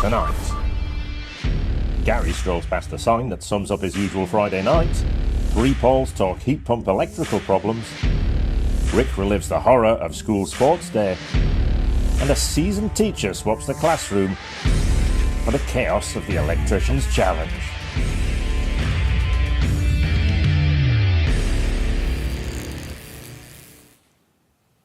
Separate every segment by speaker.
Speaker 1: tonight. Gary strolls past a sign that sums up his usual Friday night. Three Pauls talk heat pump electrical problems. Rick relives the horror of school sports day. And a seasoned teacher swaps the classroom for the chaos of the electrician's challenge.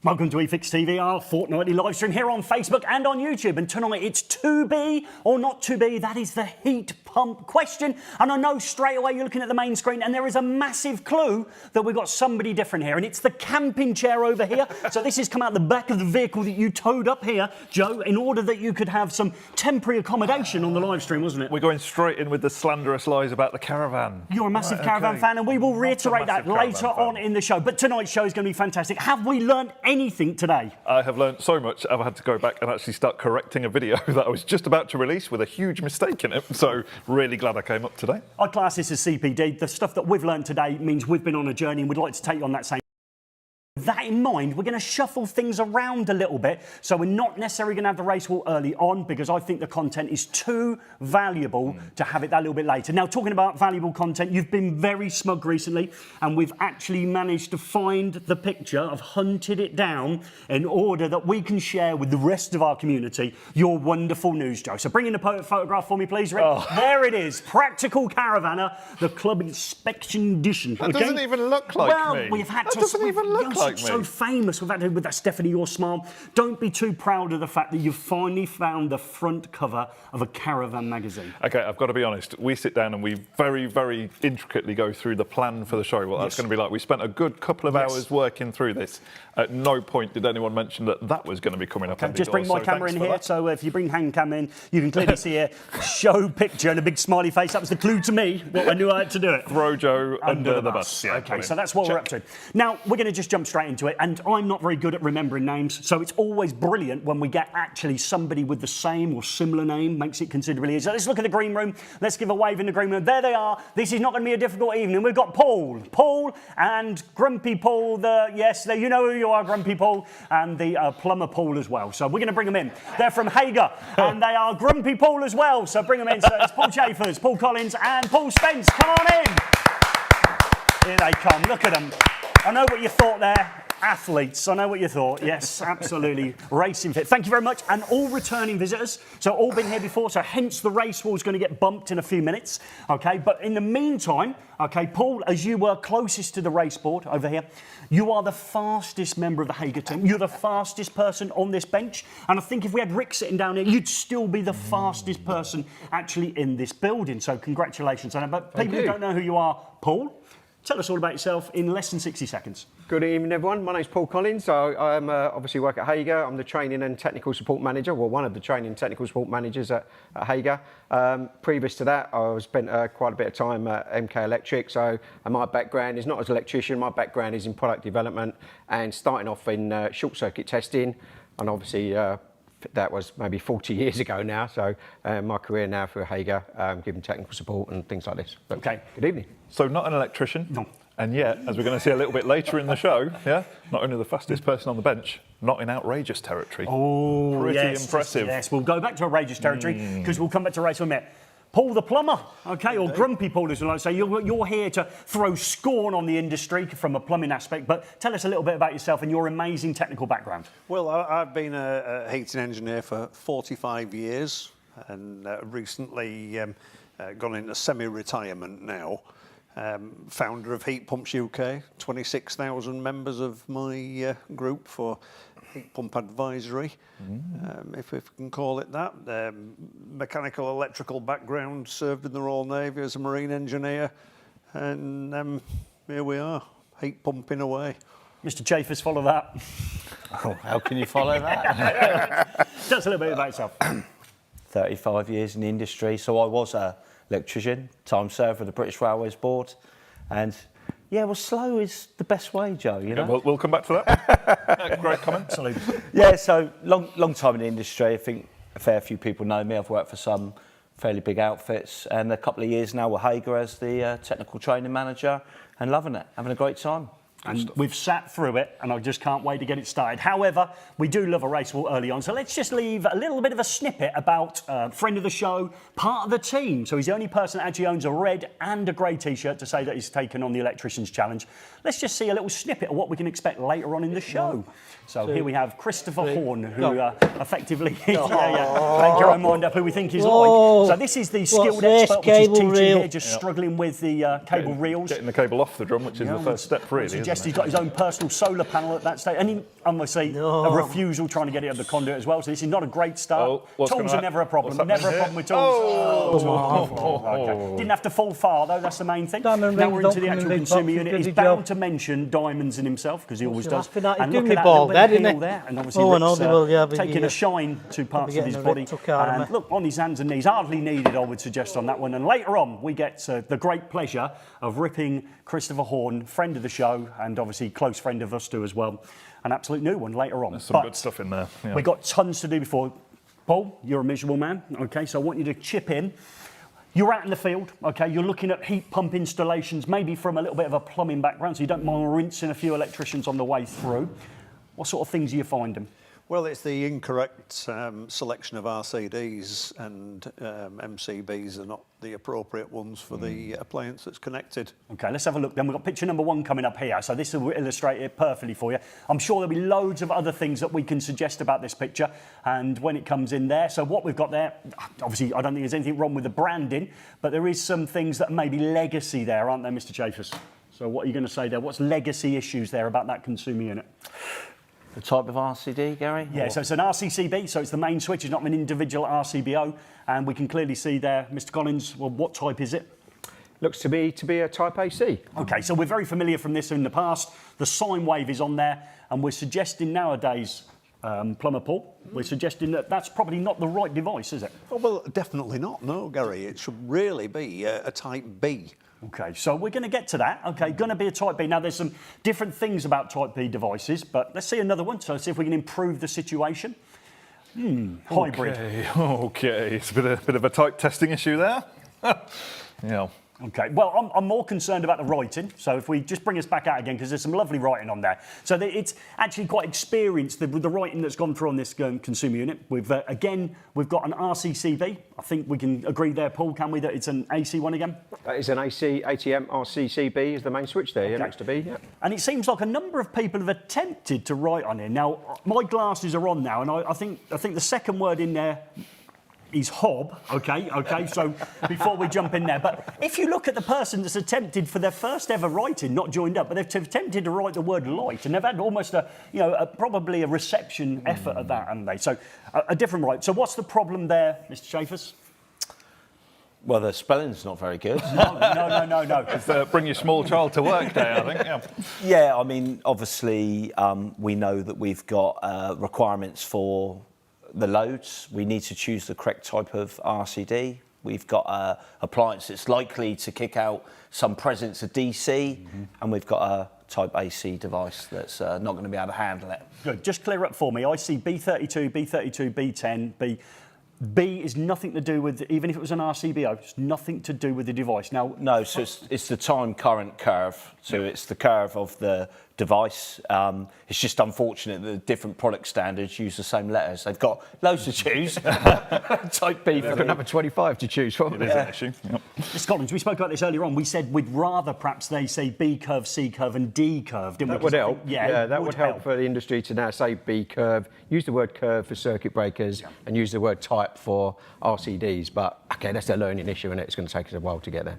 Speaker 2: Welcome to eFIXX TV, our fortnightly live stream here on Facebook and on YouTube. And tonight it's to be or not to be. That is the heat pump question. And I know straight away you're looking at the main screen and there is a massive clue that we've got somebody different here. And it's the camping chair over here. So this has come out the back of the vehicle that you towed up here, Joe, in order that you could have some temporary accommodation on the live stream, wasn't it?
Speaker 3: We're going straight in with the slanderous lies about the caravan.
Speaker 2: You're a massive caravan fan, and we will reiterate that later on in the show. But tonight's show is going to be fantastic. Have we learned anything today?
Speaker 3: I have learned so much. I've had to go back and actually start correcting a video that I was just about to release with a huge mistake in it. So really glad I came up today.
Speaker 2: I class this as CPD. The stuff that we've learned today means we've been on a journey and we'd like to take you on that same. With that in mind, we're going to shuffle things around a little bit. So we're not necessarily going to have the race wall early on because I think the content is too valuable to have it that little bit later. Now, talking about valuable content, you've been very smug recently and we've actually managed to find the picture. I've hunted it down in order that we can share with the rest of our community your wonderful news, Joe. So bring in the photograph for me, please, Rick. Oh. There it is. Practical Caravanner, the Club Inspection Edition.
Speaker 3: That doesn't even look like me.
Speaker 2: Well, we've had
Speaker 3: that
Speaker 2: to...
Speaker 3: doesn't even look like me.
Speaker 2: So famous with that, Stephanie, your smile. Don't be too proud of the fact that you've finally found the front cover of a caravan magazine.
Speaker 3: Okay, I've got to be honest. We sit down and we very, very intricately go through the plan for the show. What that's going to be like. We spent a good couple of hours working through this. At no point did anyone mention that was going to be coming up.
Speaker 2: Okay, just bring my camera in here. So if you bring hand cam in, you can clearly see a show picture and a big smiley face. That was the clue to me. What I knew I had to do it.
Speaker 3: Throw Joe under the bus.
Speaker 2: Yeah, okay, so that's what we're up to. Now we're going to just jump straight into it. And I'm not very good at remembering names, so it's always brilliant when we get actually somebody with the same or similar name. Makes it considerably easier. So let's look at the green room. Let's give a wave in the green room. There they are. This is not going to be a difficult evening. We've got Paul and Grumpy Paul. You know who you are, Grumpy Paul, and the plumber Paul as well. So we're going to bring them in. They're from Hager, and they are Grumpy Paul as well. So bring them in. So it's Paul Chafers, Paul Collins, and Paul Spence. Come on in. Here they come. Look at them. I know what you thought there. Athletes, I know what you thought. Yes, absolutely. Racing fit. Thank you very much. And all returning visitors. So all been here before, so hence the race wall is going to get bumped in a few minutes. Okay, but in the meantime, okay, Paul, as you were closest to the race board over here, you are the fastest member of the Hager team. You're the fastest person on this bench. And I think if we had Rick sitting down here, you'd still be the fastest person actually in this building. So congratulations on it. But people who don't know who you are, Paul, tell us all about yourself in less than 60 seconds.
Speaker 4: Good evening, everyone. My name's Paul Collins. I obviously work at Hager. I'm the training and technical support manager, well, one of the training and technical support managers at Hager. Previous to that, I spent quite a bit of time at MK Electric. So my background is not as an electrician. My background is in product development and starting off in short circuit testing. And obviously, that was maybe 40 years ago now. So my career now for Hager, giving technical support and things like this. But
Speaker 2: okay.
Speaker 4: Good evening.
Speaker 3: So not an electrician.
Speaker 2: No.
Speaker 3: And yet, as we're going to see a little bit later in the show, not only the fastest person on the bench, not in outrageous territory.
Speaker 2: Oh,
Speaker 3: pretty impressive.
Speaker 2: Yes, we'll go back to outrageous territory because we'll come back to race in a minute. Paul the plumber, okay, or Grumpy Paul as well. So you're here to throw scorn on the industry from a plumbing aspect, but tell us a little bit about yourself and your amazing technical background.
Speaker 5: Well, I've been a heating engineer for 45 years and recently gone into semi-retirement now. Founder of Heat Pumps UK, 26,000 members of my group for Heat Pump Advisory, if we can call it that. Mechanical, electrical background, served in the Royal Navy as a marine engineer, and here we are, heat pumping away.
Speaker 2: Mr. Chafers, follow that.
Speaker 6: Oh, how can you follow that?
Speaker 2: Tell us a little bit about yourself.
Speaker 6: 35 years in the industry, so I was an electrician, time served for the British Railways Board, and yeah, well, slow is the best way, Joe, you know?
Speaker 3: We'll come back to that. Great comment.
Speaker 2: Absolutely.
Speaker 6: Yeah, so long time in the industry. I think a fair few people know me. I've worked for some fairly big outfits, and a couple of years now with Hager as the technical training manager, and loving it, having a great time.
Speaker 2: And we've sat through it, and I just can't wait to get it started. However, we do love a race early on, so let's just leave a little bit of a snippet about friend of the show, part of the team. So he's the only person that actually owns a red and a grey T-shirt to say that he's taken on the Electrician's Challenge. Let's just see a little snippet of what we can expect later on in the show. So here we have Christopher Horn, who effectively, thank you, I mind up who we think he's like. So this is the skilled expert, which is teaching here, just struggling with the cable reels.
Speaker 3: Getting the cable off the drum, which is the first step, really.
Speaker 2: Suggest he's got his own personal solar panel at that stage, and he, obviously a refusal trying to get it up the conduit as well. So this is not a great start. Tools are never a problem. Never a problem with tools. Okay. Didn't have to fall far though. That's the main thing. Now we're into the actual consumer unit. He's bound to mention diamonds in himself because he always does. And look at that little bit of heel there, and obviously taking a shine to parts of his body. And look on his hands and knees, hardly needed, I would suggest on that one. And later on, we get the great pleasure of ripping Christopher Horn, friend of the show, and obviously close friend of us too as well. An absolute new one later on.
Speaker 3: There's some good stuff in there. Yeah.
Speaker 2: We've got tons to do before. Paul, you're a miserable man, okay, so I want you to chip in. You're out in the field, okay, you're looking at heat pump installations, maybe from a little bit of a plumbing background, so you don't mind rinsing a few electricians on the way through. What sort of things are you finding?
Speaker 5: Well, it's the incorrect selection of RCDs, and MCBs are not the appropriate ones for the appliance that's connected.
Speaker 2: Okay, let's have a look then. We've got picture number 1 coming up here, so this will illustrate it perfectly for you. I'm sure there'll be loads of other things that we can suggest about this picture, and when it comes in there, so what we've got there, obviously I don't think there's anything wrong with the branding, but there is some things that may be legacy there, aren't there, Mr. Chafers? So what are you going to say there? What's legacy issues there about that consumer unit?
Speaker 6: The type of RCD, Gary?
Speaker 2: Yeah, so it's an RCCB, so it's the main switch, it's not an individual RCBO, and we can clearly see there, Mr. Collins, well, what type is it?
Speaker 4: Looks to be a type AC.
Speaker 2: Okay, so we're very familiar from this in the past. The sine wave is on there, and we're suggesting nowadays, Plumber Paul, we're suggesting that that's probably not the right device, is it?
Speaker 5: Oh, well, definitely not, no, Gary. It should really be a type B.
Speaker 2: Okay, so we're going to get to that. Okay, going to be a Type B. Now, there's some different things about Type B devices, but let's see another one. So let's see if we can improve the situation. Hybrid.
Speaker 3: Okay. It's a bit of a type testing issue there. Yeah.
Speaker 2: Okay, well, I'm more concerned about the writing. So if we just bring us back out again, because there's some lovely writing on there. So it's actually quite experienced, the writing that's gone through on this consumer unit. We've got an RCCB. I think we can agree there, Paul, can we, that it's an AC one again?
Speaker 4: That is an AC, ATM, RCCB is the main switch there, yeah, next to B, yeah.
Speaker 2: And it seems like a number of people have attempted to write on it. Now, my glasses are on now, and I think the second word in there is hob, okay, so before we jump in there. But if you look at the person that's attempted for their first ever writing, not joined up, but they've attempted to write the word light, and they've had almost probably a reception effort at that, haven't they? So a different write. So what's the problem there, Mr. Chafers?
Speaker 6: Well, the spelling's not very good.
Speaker 2: No.
Speaker 3: It's bring your small child to work day, I think. Yeah.
Speaker 6: Yeah, I mean, obviously, we know that we've got requirements for the loads. We need to choose the correct type of RCD. We've got an appliance that's likely to kick out some presence of DC, and we've got a type AC device that's not going to be able to handle it.
Speaker 2: Good. Just clear up for me. I see B32, B32, B10, B is nothing to do with, even if it was an RCBO, it's nothing to do with the device. Now,
Speaker 6: no, so it's the time current curve. So it's the curve of the device. It's just unfortunate that the different product standards use the same letters. They've got loads to choose. Type B for
Speaker 4: number 25 to choose from.
Speaker 3: It is an issue. Yep.
Speaker 2: Mr. Collins, we spoke about this earlier on. We said we'd rather perhaps they say B curve, C curve, and D curve, didn't we?
Speaker 4: That would help.
Speaker 2: Yeah,
Speaker 4: that would help for the industry to now say B curve, use the word curve for circuit breakers, and use the word type for RCDs. But okay, that's a learning issue, and it's going to take us a while to get there.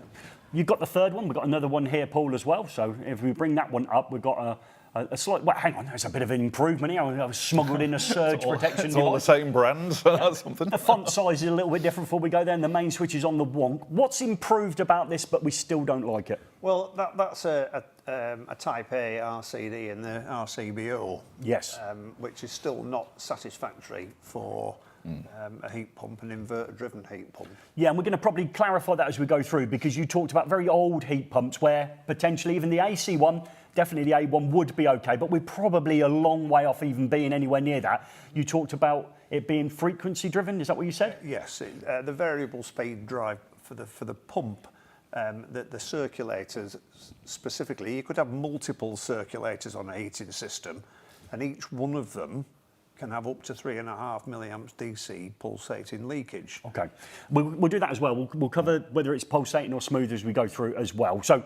Speaker 2: You've got the third one. We've got another one here, Paul, as well. So if we bring that one up, we've got a slight... Well, hang on, there's a bit of an improvement here. I was smuggled in a surge protection
Speaker 3: It's all the same brand, so that's something.
Speaker 2: The font size is a little bit different before we go there, and the main switch is on the wonk. What's improved about this, but we still don't like it?
Speaker 5: Well, that's a Type A RCD in the RCBO.
Speaker 2: Yes.
Speaker 5: Which is still not satisfactory for a heat pump, an inverter-driven heat pump.
Speaker 2: Yeah, and we're going to probably clarify that as we go through, because you talked about very old heat pumps where potentially even the AC one, definitely the A1 would be okay, but we're probably a long way off even being anywhere near that. You talked about it being frequency-driven, is that what you said?
Speaker 5: Yes, the variable speed drive for the pump that the circulators specifically, you could have multiple circulators on a heating system, and each one of them can have up to 3.5 milliamps DC pulsating leakage.
Speaker 2: Okay, we'll do that as well. We'll cover whether it's pulsating or smooth as we go through as well. So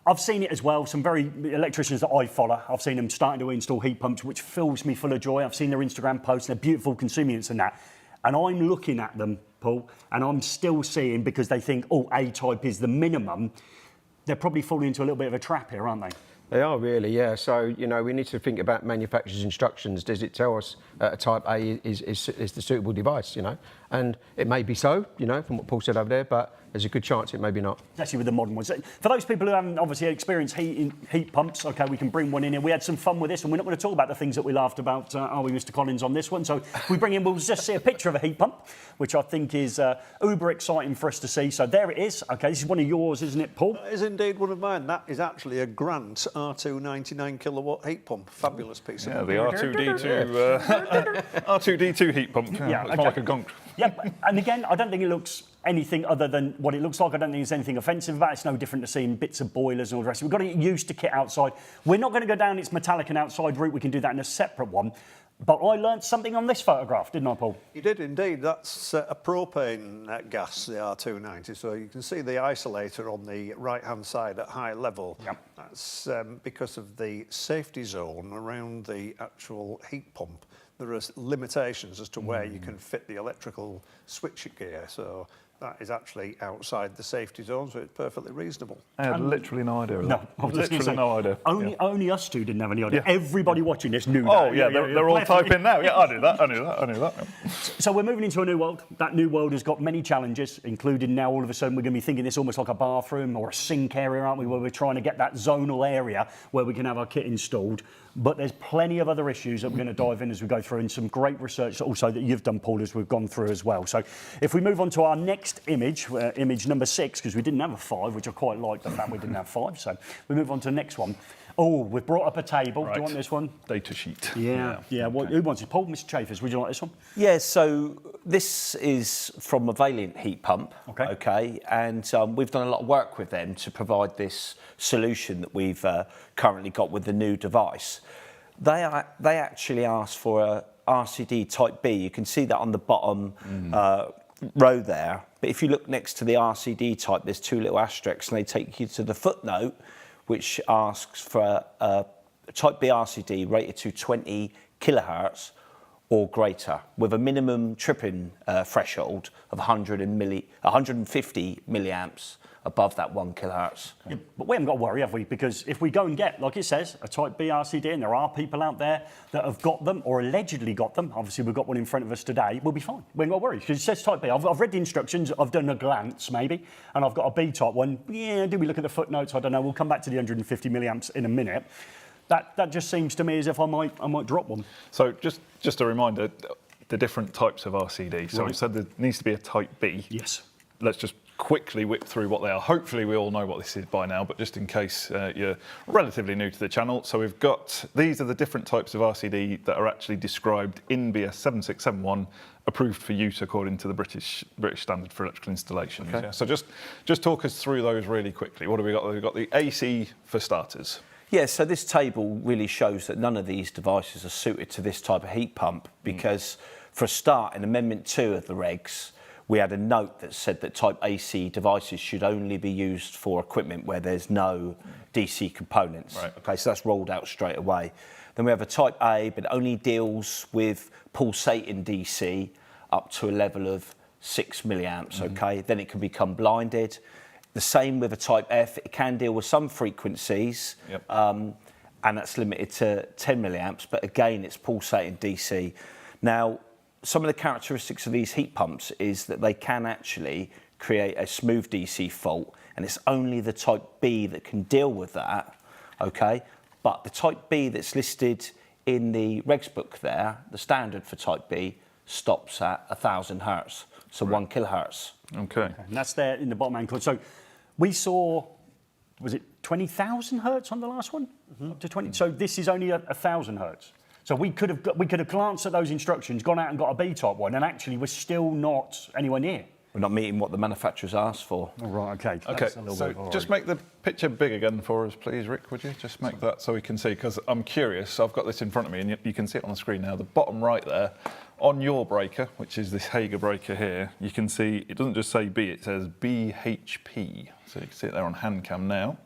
Speaker 2: I've seen it as well. Some very electricians that I follow, I've seen them starting to install heat pumps, which fills me full of joy. I've seen their Instagram posts, they're beautiful consumers and that. And I'm looking at them, Paul, and I'm still seeing, because they think, oh, A-type is the minimum, they're probably falling into a little bit of a trap here, aren't they?
Speaker 4: They are really, yeah. So, you know, we need to think about manufacturer's instructions. Does it tell us a type A is the suitable device, you know? And it may be so, you know, from what Paul said over there, but there's a good chance it may be not.
Speaker 2: Especially with the modern ones. For those people who haven't obviously experienced heat pumps, okay, we can bring one in here. We had some fun with this, and we're not going to talk about the things that we laughed about, are we, Mr. Collins, on this one? So we'll just see a picture of a heat pump, which I think is uber exciting for us to see. So there it is. Okay, this is one of yours, isn't it, Paul?
Speaker 5: That is indeed one of mine. That is actually a Grant R2 99 kilowatt heat pump. Fabulous piece of
Speaker 3: the R2D2 heat pump. Yeah, it's more like a gonk.
Speaker 2: Yeah, and again, I don't think it looks anything other than what it looks like. I don't think there's anything offensive about it. It's no different to seeing bits of boilers and all the rest. We've got to get used to kit outside. We're not going to go down its metallic and outside route. We can do that in a separate one. But I learned something on this photograph, didn't I, Paul?
Speaker 5: You did indeed. That's a propane gas, the R290. So you can see the isolator on the right-hand side at high level.
Speaker 2: Yep.
Speaker 5: That's because of the safety zone around the actual heat pump. There are limitations as to where you can fit the electrical switchgear. So that is actually outside the safety zone, so it's perfectly reasonable.
Speaker 3: I had literally no idea of
Speaker 2: No,
Speaker 3: that.
Speaker 2: I was just
Speaker 3: Literally no idea.
Speaker 2: Only us two didn't have any idea.
Speaker 3: Yeah.
Speaker 2: Everybody watching this knew that.
Speaker 3: Oh, yeah, they're all typing now. Yeah, I knew that.
Speaker 2: So we're moving into a new world. That new world has got many challenges, including now all of a sudden we're going to be thinking this almost like a bathroom or a sink area, aren't we, where we're trying to get that zonal area where we can have our kit installed. But there's plenty of other issues that we're going to dive in as we go through, and some great research also that you've done, Paul, as we've gone through as well. So if we move on to our next image, image number 6, because we didn't have a 5, which I quite like the fact we didn't have 5. So we move on to the next one. Oh, we've brought up a table. Right. Do you want this one?
Speaker 3: Data sheet.
Speaker 2: Yeah. Okay. Who wants it? Paul, Mr. Chafers, would you like this one?
Speaker 6: Yeah, so this is from a Valiant heat pump.
Speaker 2: Okay.
Speaker 6: And we've done a lot of work with them to provide this solution that we've currently got with the new device. They actually asked for a RCD Type B. You can see that on the bottom row there. But if you look next to the RCD type, there's 2 little asterisks, and they take you to the footnote, which asks for a Type B RCD rated to 20 kilohertz or greater, with a minimum tripping threshold of 150 milliamps above that 1 kilohertz.
Speaker 2: Yeah, but we haven't got to worry, have we? Because if we go and get, like it says, a Type B RCD, and there are people out there that have got them or allegedly got them, obviously we've got one in front of us today, we'll be fine. We haven't got to worry, because it says Type B. I've read the instructions, I've done a glance maybe, and I've got a B type one. Yeah, do we look at the footnotes? I don't know. We'll come back to the 150 milliamps in a minute. That just seems to me as if I might drop one.
Speaker 3: So just a reminder, the different types of RCD. So we said there needs to be a Type B.
Speaker 2: Yes.
Speaker 3: Let's just quickly whip through what they are. Hopefully we all know what this is by now, but just in case you're relatively new to the channel. So we've got, these are the different types of RCD that are actually described in BS 7671, approved for use according to the British Standard for Electrical Installations.
Speaker 6: Okay.
Speaker 3: Yeah? So just talk us through those really quickly. What have we got? We've got the AC for starters.
Speaker 6: Yeah, so this table really shows that none of these devices are suited to this type of heat pump, because for a start, in Amendment 2 of the regs, we had a note that said that Type AC devices should only be used for equipment where there's no DC components.
Speaker 3: Right.
Speaker 6: Okay, so that's rolled out straight away. Then we have a Type A, but it only deals with pulsating DC up to a level of 6 milliamps, okay? Then it can become blinded. The same with a Type F. It can deal with some frequencies, and that's limited to 10 milliamps, but again, it's pulsating DC. Now, some of the characteristics of these heat pumps is that they can actually create a smooth DC fault, and it's only the Type B that can deal with that, okay? But the Type B that's listed in the regs book there, the standard for Type B, stops at 1,000 hertz, so 1 kilohertz.
Speaker 3: Okay.
Speaker 2: And that's there in the bottom hand code. So we saw, was it 20,000 hertz on the last one? Up to 20. So this is only 1,000 hertz. So we could have glanced at those instructions, gone out and got a B-type one, and actually we're still not anywhere near.
Speaker 6: We're not meeting what the manufacturers asked for.
Speaker 2: All right, okay.
Speaker 3: Okay,
Speaker 2: That's a little
Speaker 3: so
Speaker 2: bit boring.
Speaker 3: just make the picture big again for us, please, Rick, would you? Just make that so we can see, because I'm curious. I've got this in front of me, and you can see it on the screen now. The bottom right there, on your breaker, which is this Hager breaker here, you can see it doesn't just say B, it says BHP. So you can see it there on hand cam now.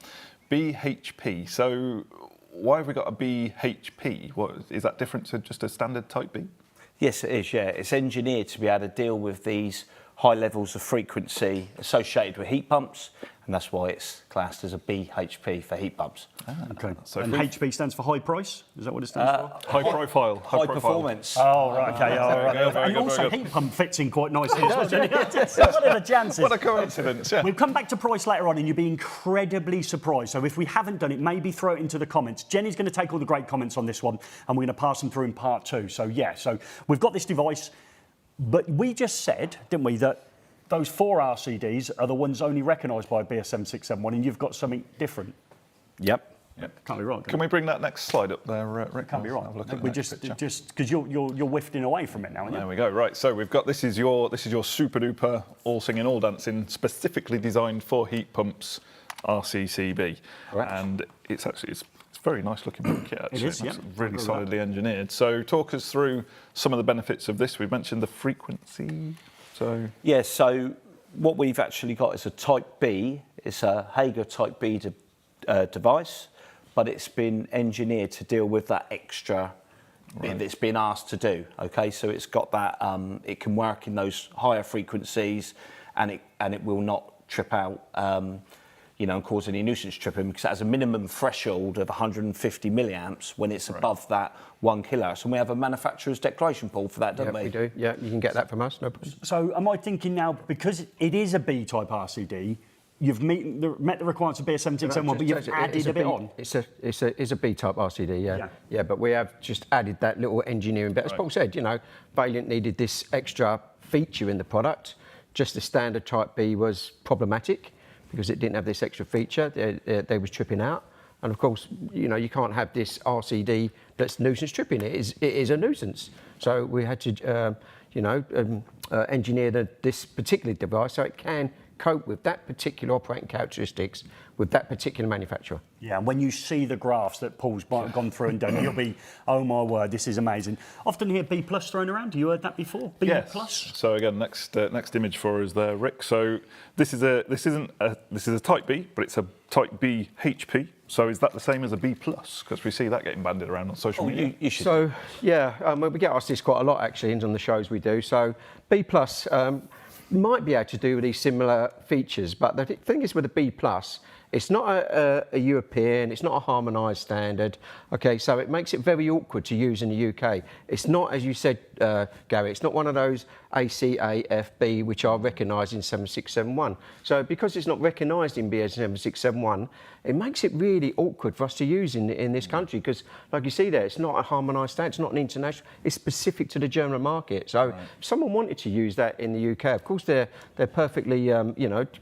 Speaker 3: BHP. So why have we got a BHP? What, is that different to just a standard type B?
Speaker 6: Yes, it is, yeah. It's engineered to be able to deal with these high levels of frequency associated with heat pumps, and that's why it's classed as a BHP for heat pumps.
Speaker 2: Okay.
Speaker 3: So
Speaker 2: And
Speaker 3: if we-
Speaker 2: HP stands for high price? Is that what it stands for?
Speaker 3: High profile.
Speaker 6: High performance.
Speaker 2: Oh, right, okay. All right.
Speaker 3: go, very
Speaker 2: And
Speaker 3: good,
Speaker 2: also,
Speaker 3: very good.
Speaker 2: heat pump fits in quite nicely as well, doesn't it? What are the chances?
Speaker 3: What a coincidence, yeah.
Speaker 2: We'll come back to price later on, and you'll be incredibly surprised. So if we haven't done it, maybe throw it into the comments. Jenny's going to take all the great comments on this one, and we're going to pass them through in part 2. So, yeah, so we've got this device, but we just said, didn't we, that those 4 RCDs are the ones only recognised by BS 671, and you've got something different.
Speaker 6: Yep.
Speaker 2: Can't be wrong.
Speaker 3: Can we bring that next slide up there, Rick?
Speaker 2: Can't be
Speaker 3: Let's
Speaker 2: wrong.
Speaker 3: have a look at
Speaker 2: We
Speaker 3: the next picture.
Speaker 2: just because you're wifting away from it now, aren't you?
Speaker 3: There we go. Right. So we've got this is your super duper all singing all dancing specifically designed for heat pumps RCCB,
Speaker 6: Correct.
Speaker 3: and it's very nice looking kit actually.
Speaker 2: is, yeah.
Speaker 3: It's really solidly engineered. So talk us through some of the benefits of this. We've mentioned the frequency. So
Speaker 6: Yeah, so what we've actually got is a Type B. It's a Hager Type B device, but it's been engineered to deal with that extra bit that's been asked to do. Okay, so it's got that. It can work in those higher frequencies, and it will not trip out. And cause any nuisance tripping, because it has a minimum threshold of 150 milliamps when it's above that 1 kilohertz. And we have a manufacturer's declaration, Paul, for that, don't
Speaker 4: Yeah,
Speaker 6: we?
Speaker 4: we do. Yeah, you can get that from us, no problem.
Speaker 2: So am I thinking now, because it is a B-type RCD, you've met the requirements of BS 7671, but you've added a bit on?
Speaker 4: It's a B-type RCD,
Speaker 2: Yeah.
Speaker 4: yeah. But we have just added that little engineering bit. As Paul said, Valiant needed this extra feature in the product. Just the standard Type B was problematic because it didn't have this extra feature. They was tripping out. And of course, you can't have this RCD that's nuisance tripping. It is a nuisance. So we had to, engineer this particular device so it can cope with that particular operating characteristics with that particular manufacturer.
Speaker 2: Yeah, and when you see the graphs that Paul's gone through and done, you'll be, oh my word, this is amazing. Often hear B plus thrown around. Have you heard that before? B plus.
Speaker 3: So again, next image for us there, Rick. So this is a Type B, but it's a Type B HP. So is that the same as a B plus? Because we see that getting bandied around on social media.
Speaker 6: You should.
Speaker 4: So yeah, we get asked this quite a lot actually on the shows we do. So B plus might be able to do with these similar features, but the thing is with a B plus, it's not a European, it's not a harmonised standard. Okay, so it makes it very awkward to use in the UK. It's not, as you said, Gary, it's not one of those AC, A, F, B, which are recognised in 7671. So because it's not recognised in BS 7671, it makes it really awkward for us to use in this country, because like you see there, it's not a harmonised standard, it's not an international, it's specific to the German market. So if someone wanted to use that in the UK, of course they're perfectly,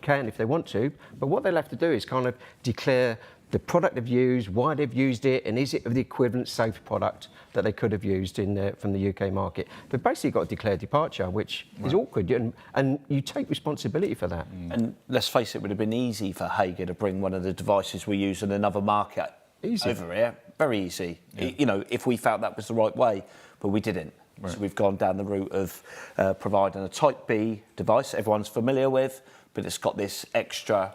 Speaker 4: can if they want to, but what they'll have to do is kind of declare the product they've used, why they've used it, and is it of the equivalent safe product that they could have used from the UK market. They've basically got to declare departure, which is awkward, and you take responsibility for that.
Speaker 6: And let's face it, it would have been easy for Hager to bring one of the devices we use in another market over here. Very easy. Yeah. If we felt that was the right way, but we didn't. Right. So we've gone down the route of providing a Type B device everyone's familiar with, but it's got this extra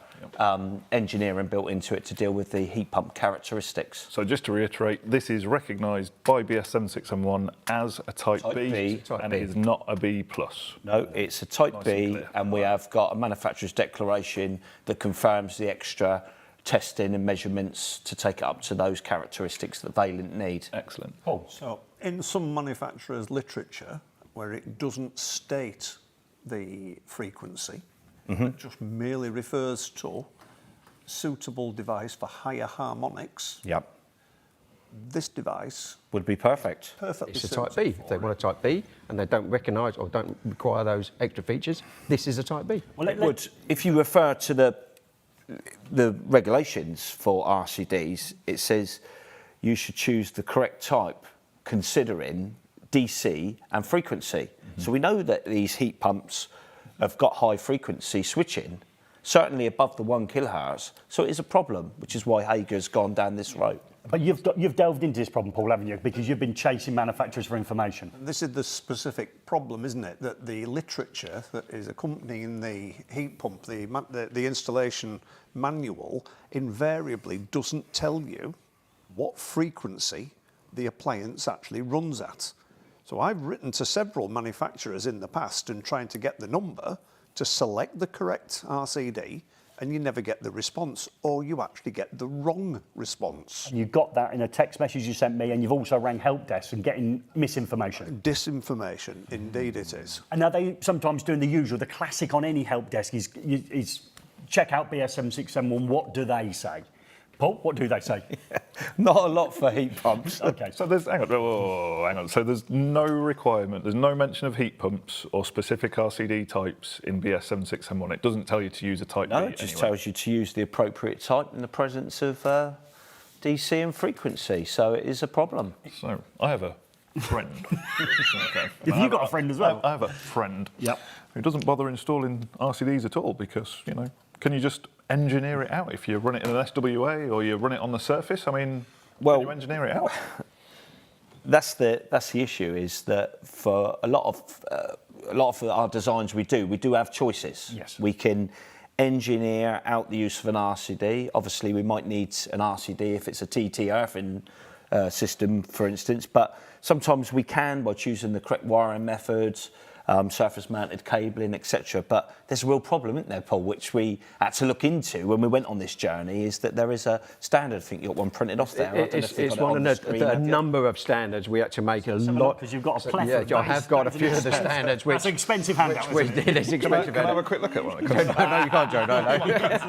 Speaker 6: engineering built into it to deal with the heat pump characteristics.
Speaker 3: So just to reiterate, this is recognised by BS 7671 as a Type B, and it is not a B plus.
Speaker 6: No, it's a Type B, and we have got a manufacturer's declaration that confirms the extra testing and measurements to take it up to those characteristics that Valiant need.
Speaker 3: Excellent.
Speaker 2: Paul.
Speaker 5: So in some manufacturers' literature, where it doesn't state the frequency, it just merely refers to suitable device for higher harmonics.
Speaker 6: Yep.
Speaker 4: this device
Speaker 6: would be perfect.
Speaker 4: perfectly it's a Type B. If they want a Type B and they don't recognise or don't require those extra features, this is a Type B.
Speaker 6: Well, it would. If you refer to the regulations for RCDs, it says you should choose the correct type considering DC and frequency. Mm-hmm. So we know that these heat pumps have got high frequency switching, certainly above the 1 kilohertz. So it is a problem, which is why Hager's gone down this road.
Speaker 2: But you've delved into this problem, Paul, haven't you? Because you've been chasing manufacturers for information.
Speaker 5: This is the specific problem, isn't it? That the literature that is accompanying the heat pump, the installation manual, invariably doesn't tell you what frequency the appliance actually runs at. So I've written to several manufacturers in the past and trying to get the number to select the correct RCD, and you never get the response, or you actually get the wrong response.
Speaker 2: You got that in a text message you sent me, and you've also rang help desk and getting misinformation.
Speaker 5: Disinformation, indeed it is.
Speaker 2: And now they sometimes doing the usual, the classic on any help desk is check out BS7671, what do they say? Paul, what do they say?
Speaker 6: Not a lot for heat pumps.
Speaker 2: Okay.
Speaker 3: So hang on. So there's no requirement, there's no mention of heat pumps or specific RCD types in BS7671. It doesn't tell you to use a type
Speaker 6: No,
Speaker 3: B
Speaker 6: it just
Speaker 3: anyway.
Speaker 6: tells you to use the appropriate type in the presence of DC and frequency. So it is a problem.
Speaker 3: So I have a friend. Okay.
Speaker 2: Have you got a friend as well?
Speaker 3: I have a friend
Speaker 2: Yep.
Speaker 3: who doesn't bother installing RCDs at all because, can you just engineer it out if you run it in an SWA or you run it on the surface? I mean, can you engineer it out?
Speaker 6: That's the issue, is that for a lot of our designs we do have choices.
Speaker 2: Yes.
Speaker 6: We can engineer out the use of an RCD. Obviously, we might need an RCD if it's a TT earthing system, for instance, but sometimes we can by choosing the correct wiring methods, surface-mounted cabling, etc. But there's a real problem, isn't there, Paul, which we had to look into when we went on this journey, is that there is a standard. I think you've got one printed off there.
Speaker 4: It's one of a number of standards we had to make a lot.
Speaker 2: Because you've got a plethora.
Speaker 4: Yeah, I have got a few of the standards.
Speaker 2: That's an expensive handout.
Speaker 4: Which
Speaker 2: Isn't it?
Speaker 4: it's expensive.
Speaker 3: Can I have a quick look at one?
Speaker 4: No, you can't, Joe. No.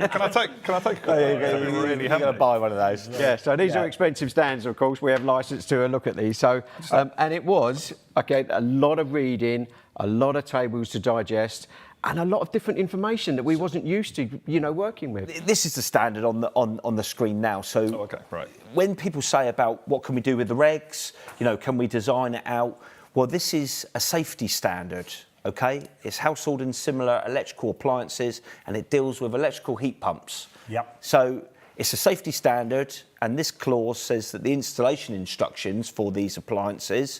Speaker 3: Can I take a quick look?
Speaker 6: You're going to buy one of those.
Speaker 4: Yeah, so these are expensive standards, of course. We have license to look at these. So, and it was, a lot of reading, a lot of tables to digest, and a lot of different information that we wasn't used to, working with.
Speaker 6: This is the standard on the screen now. So
Speaker 3: Okay, right.
Speaker 6: when people say about what can we do with the regs, can we design it out? Well, this is a safety standard, okay? It's household and similar electrical appliances, and it deals with electrical heat pumps.
Speaker 2: Yep.
Speaker 6: So it's a safety standard, and this clause says that the installation instructions for these appliances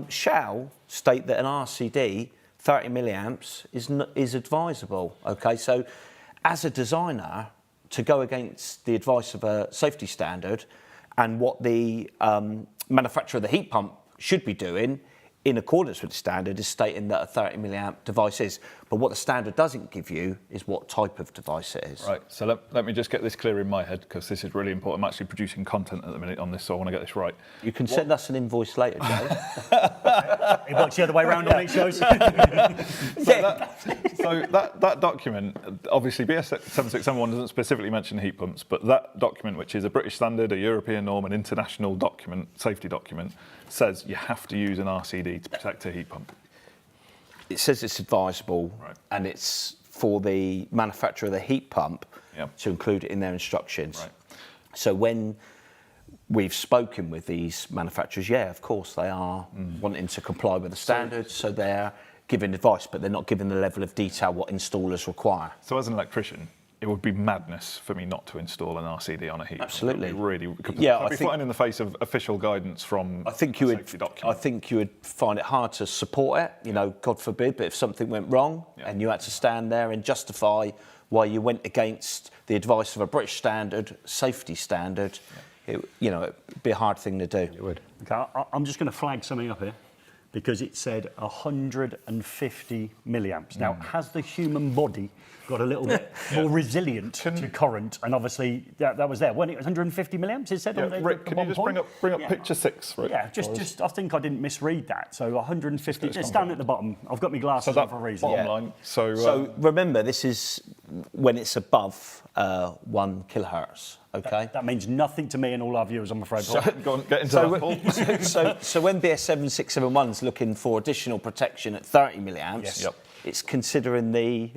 Speaker 6: shall state that an RCD 30 milliamps is advisable. Okay, so as a designer, to go against the advice of a safety standard and what the manufacturer of the heat pump should be doing in accordance with the standard is stating that a 30 milliamp device is. But what the standard doesn't give you is what type of device it is.
Speaker 3: Right, so let me just get this clear in my head, because this is really important. I'm actually producing content at the minute on this, so I want to get this right.
Speaker 6: You can send us an invoice later, Joe.
Speaker 2: It works the other way around on these shows.
Speaker 3: So that document, obviously BS7671 doesn't specifically mention heat pumps, but that document, which is a British standard, a European norm, an international document, safety document, says you have to use an RCD to protect a heat pump.
Speaker 6: It says it's advisable,
Speaker 3: Right.
Speaker 6: and it's for the manufacturer of the heat pump
Speaker 3: Yep.
Speaker 6: to include it in their instructions.
Speaker 3: Right.
Speaker 6: So when we've spoken with these manufacturers, yeah, of course they are wanting to comply with the standards, so they're giving advice, but they're not giving the level of detail what installers require.
Speaker 3: So as an electrician, it would be madness for me not to install an RCD on a heat
Speaker 6: Absolutely.
Speaker 3: pump. It really,
Speaker 6: Yeah,
Speaker 3: I'd be flying in the face of official guidance from
Speaker 6: I think
Speaker 3: a
Speaker 6: you would.
Speaker 3: safety document.
Speaker 6: I think you would find it hard to support it. God forbid, but if something went wrong and you had to stand there and justify why you went against the advice of a British standard, safety standard, it'd be a hard thing to do. It would.
Speaker 2: Okay, I'm just going to flag something up here, because it said 150 milliamps. Now, has the human body got a little bit more resilient to current? And obviously, that was there. When it was 150 milliamps, it said on the
Speaker 3: Rick, can you just bring up picture 6? Rick?
Speaker 2: Yeah, just I think I didn't misread that. So 150, it's down at the bottom. I've got my glasses on for a reason.
Speaker 3: Bottom line.
Speaker 6: So remember, this is when it's above 1 kilohertz. Okay.
Speaker 2: That means nothing to me and all our viewers, I'm afraid.
Speaker 3: So, go on, get into that, Paul.
Speaker 6: So when BS7671 is looking for additional protection at 30 milliamps,
Speaker 2: Yes.
Speaker 3: Yep.
Speaker 6: it's considering the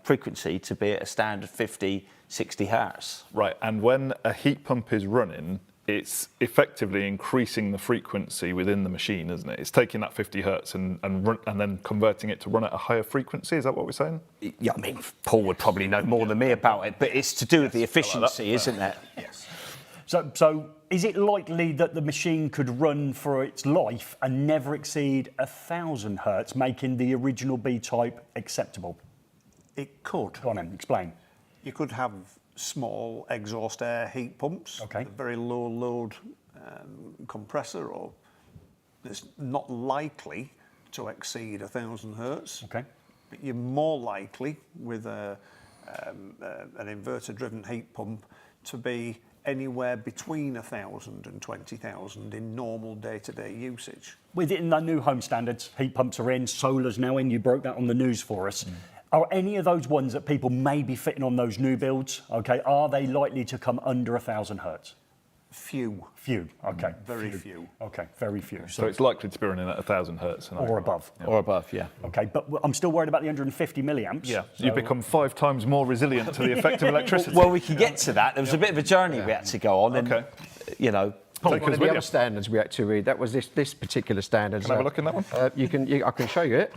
Speaker 6: frequency to be at a standard 50, 60 hertz.
Speaker 3: Right, and when a heat pump is running it's effectively increasing the frequency within the machine, isn't it? It's taking that 50 hertz and then converting it to run at a higher frequency. Is that what we're saying?
Speaker 6: Yeah, I mean, Paul would probably know more than me about it, but it's to do with the efficiency, isn't it?
Speaker 2: Yes. So is it likely that the machine could run for its life and never exceed 1,000 hertz, making the original B-type acceptable?
Speaker 5: It could.
Speaker 2: Go on then, explain.
Speaker 5: You could have small exhaust air heat pumps,
Speaker 2: Okay.
Speaker 5: a very low load compressor, or it's not likely to exceed 1,000 hertz.
Speaker 2: Okay.
Speaker 5: But you're more likely with an inverter-driven heat pump to be anywhere between 1,000 and 20,000 in normal day-to-day usage.
Speaker 2: Within the new home standards, heat pumps are in, solar's now in, you broke that on the news for us. Are any of those ones that people may be fitting on those new builds, okay, are they likely to come under 1,000 hertz?
Speaker 5: Few.
Speaker 2: Few, okay.
Speaker 5: Very few.
Speaker 2: Okay, very few.
Speaker 3: So it's likely to be running at 1,000 hertz.
Speaker 2: Or above.
Speaker 6: Or above, yeah.
Speaker 2: Okay, but I'm still worried about the 150 milliamps.
Speaker 3: Yeah,
Speaker 2: so
Speaker 3: you become 5 times more resilient to the effect of electricity.
Speaker 6: Well, we can get to that. There was a bit of a journey we had to go on. And,
Speaker 3: Okay.
Speaker 6: you know,
Speaker 4: One
Speaker 3: Take us
Speaker 4: of
Speaker 3: with
Speaker 4: the
Speaker 3: you.
Speaker 4: other standards we had to read, that was this particular standard.
Speaker 3: Can I have a look in that one?
Speaker 4: I can show you it.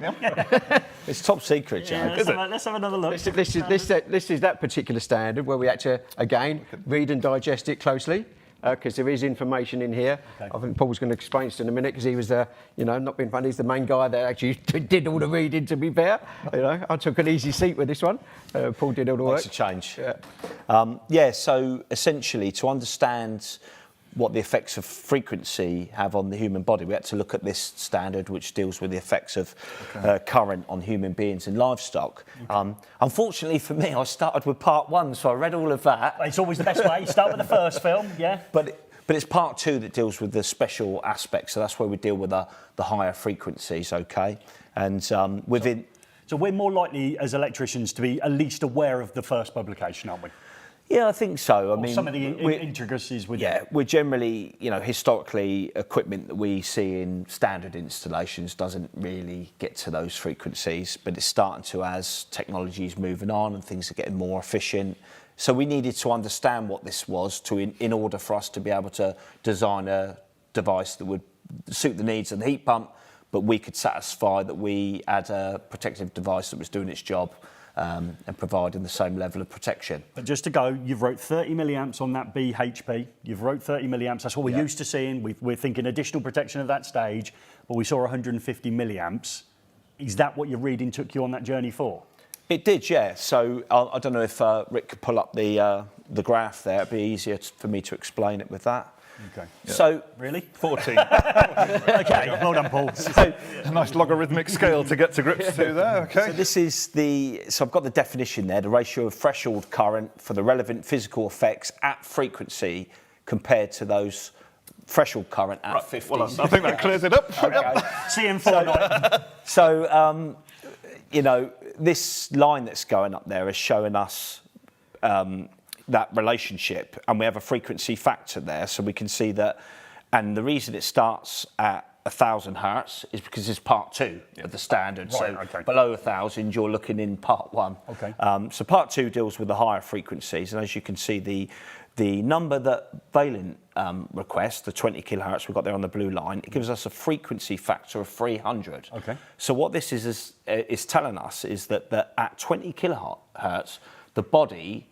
Speaker 6: it's top secret, Joe.
Speaker 2: Yeah, let's have another look.
Speaker 4: This is that particular standard where we had to, again, read and digest it closely. Because there is information in here.
Speaker 2: Okay.
Speaker 4: I think Paul's going to explain it in a minute because he was, not being funny, he's the main guy that actually did all the reading, to be fair. I took an easy seat with this one. Paul did all the work.
Speaker 6: Makes a change.
Speaker 4: Yeah.
Speaker 6: So essentially, to understand what the effects of frequency have on the human body, we had to look at this standard which deals with the effects of current on human beings and livestock. Unfortunately for me, I started with part 1, so I read all of that.
Speaker 2: It's always the best way. You start with the first film, yeah?
Speaker 6: But it's part 2 that deals with the special aspects, so that's where we deal with the higher frequencies, okay? And within...
Speaker 2: So we're more likely as electricians to be at least aware of the first publication, aren't we?
Speaker 6: Yeah, I think so. I
Speaker 2: Or
Speaker 6: mean,
Speaker 2: some of the intricacies with
Speaker 6: yeah, we're generally, historically, equipment that we see in standard installations doesn't really get to those frequencies, but it's starting to as technology's moving on and things are getting more efficient. So we needed to understand what this was in order for us to be able to design a device that would suit the needs of the heat pump, but we could satisfy that we had a protective device that was doing its job. And providing the same level of protection.
Speaker 2: But just to go, you've wrote 30 milliamps on that BHP. You've wrote 30 milliamps. That's what we're used to seeing. We're thinking additional protection at that stage, but we saw 150 milliamps. Is that what your reading took you on that journey for?
Speaker 6: It did, yeah. So I don't know if Rick could pull up the graph there. It'd be easier for me to explain it with that.
Speaker 2: Okay.
Speaker 6: Yeah. So
Speaker 2: really?
Speaker 3: 14.
Speaker 2: Okay, well done, Paul.
Speaker 3: A nice logarithmic scale to get to grips to there, okay.
Speaker 6: So this is so I've got the definition there, the ratio of threshold current for the relevant physical effects at frequency compared to those threshold current at 50.
Speaker 3: Well, I think that clears it up.
Speaker 6: Okay.
Speaker 2: CM4.
Speaker 6: So, this line that's going up there is showing us that relationship, and we have a frequency factor there, so we can see that. And the reason it starts at 1,000 hertz is because it's part 2 of the standard.
Speaker 2: Right,
Speaker 6: so
Speaker 2: okay.
Speaker 6: below 1,000, you're looking in part 1.
Speaker 2: Okay.
Speaker 6: So part 2 deals with the higher frequencies, and as you can see, the number that Valent requests, the 20 kilohertz we've got there on the blue line, it gives us a frequency factor of 300.
Speaker 2: Okay.
Speaker 6: So what this is telling us is that at 20 kilohertz, the body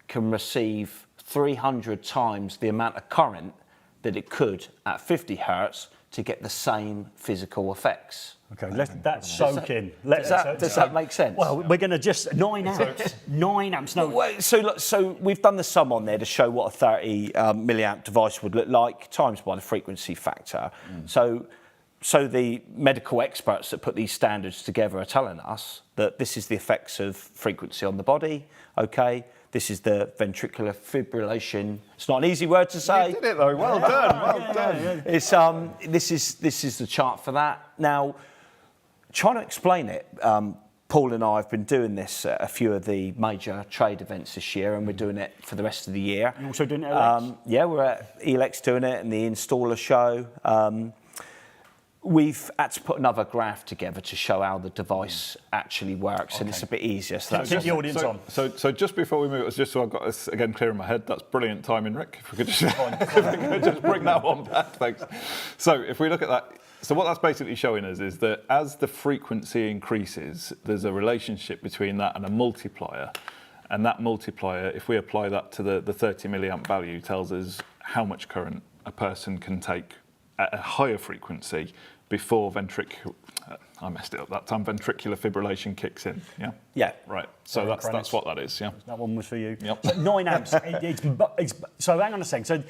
Speaker 6: can receive 300 times the amount of current that it could at 50 hertz to get the same physical effects.
Speaker 2: Okay, let that soak in.
Speaker 6: Does that make sense?
Speaker 2: Well, we're going to just 9 amps. 9 amps. No.
Speaker 6: Well, so we've done the sum on there to show what a 30 milliamp device would look like, times by the frequency factor. So the medical experts that put these standards together are telling us that this is the effects of frequency on the body, okay? This is the ventricular fibrillation. It's not an easy word to say.
Speaker 3: You did it though, well done, well done.
Speaker 6: It's this is the chart for that. Now, trying to explain it, Paul and I have been doing this at a few of the major trade events this year, and we're doing it for the rest of the year.
Speaker 2: You're also doing it at EICRs?
Speaker 6: Yeah, we're at eFIXX doing it, and the installer show. We've had to put another graph together to show how the device actually works, and it's a bit easier. So that's
Speaker 2: Get the audience on.
Speaker 3: So just before we move, just so I've got this again clear in my head, that's brilliant timing, Rick. If we could just, if we could just bring that one back, thanks. So if we look at that, so what that's basically showing us is that as the frequency increases, there's a relationship between that and a multiplier. And that multiplier, if we apply that to the 30 milliamp value, tells us how much current a person can take at a higher frequency before I messed it up that time, ventricular fibrillation kicks in, yeah?
Speaker 6: Yeah.
Speaker 3: Right, so that's what that is, yeah?
Speaker 2: That one was for you.
Speaker 3: Yep.
Speaker 2: So 9 amps. So hang on a second. So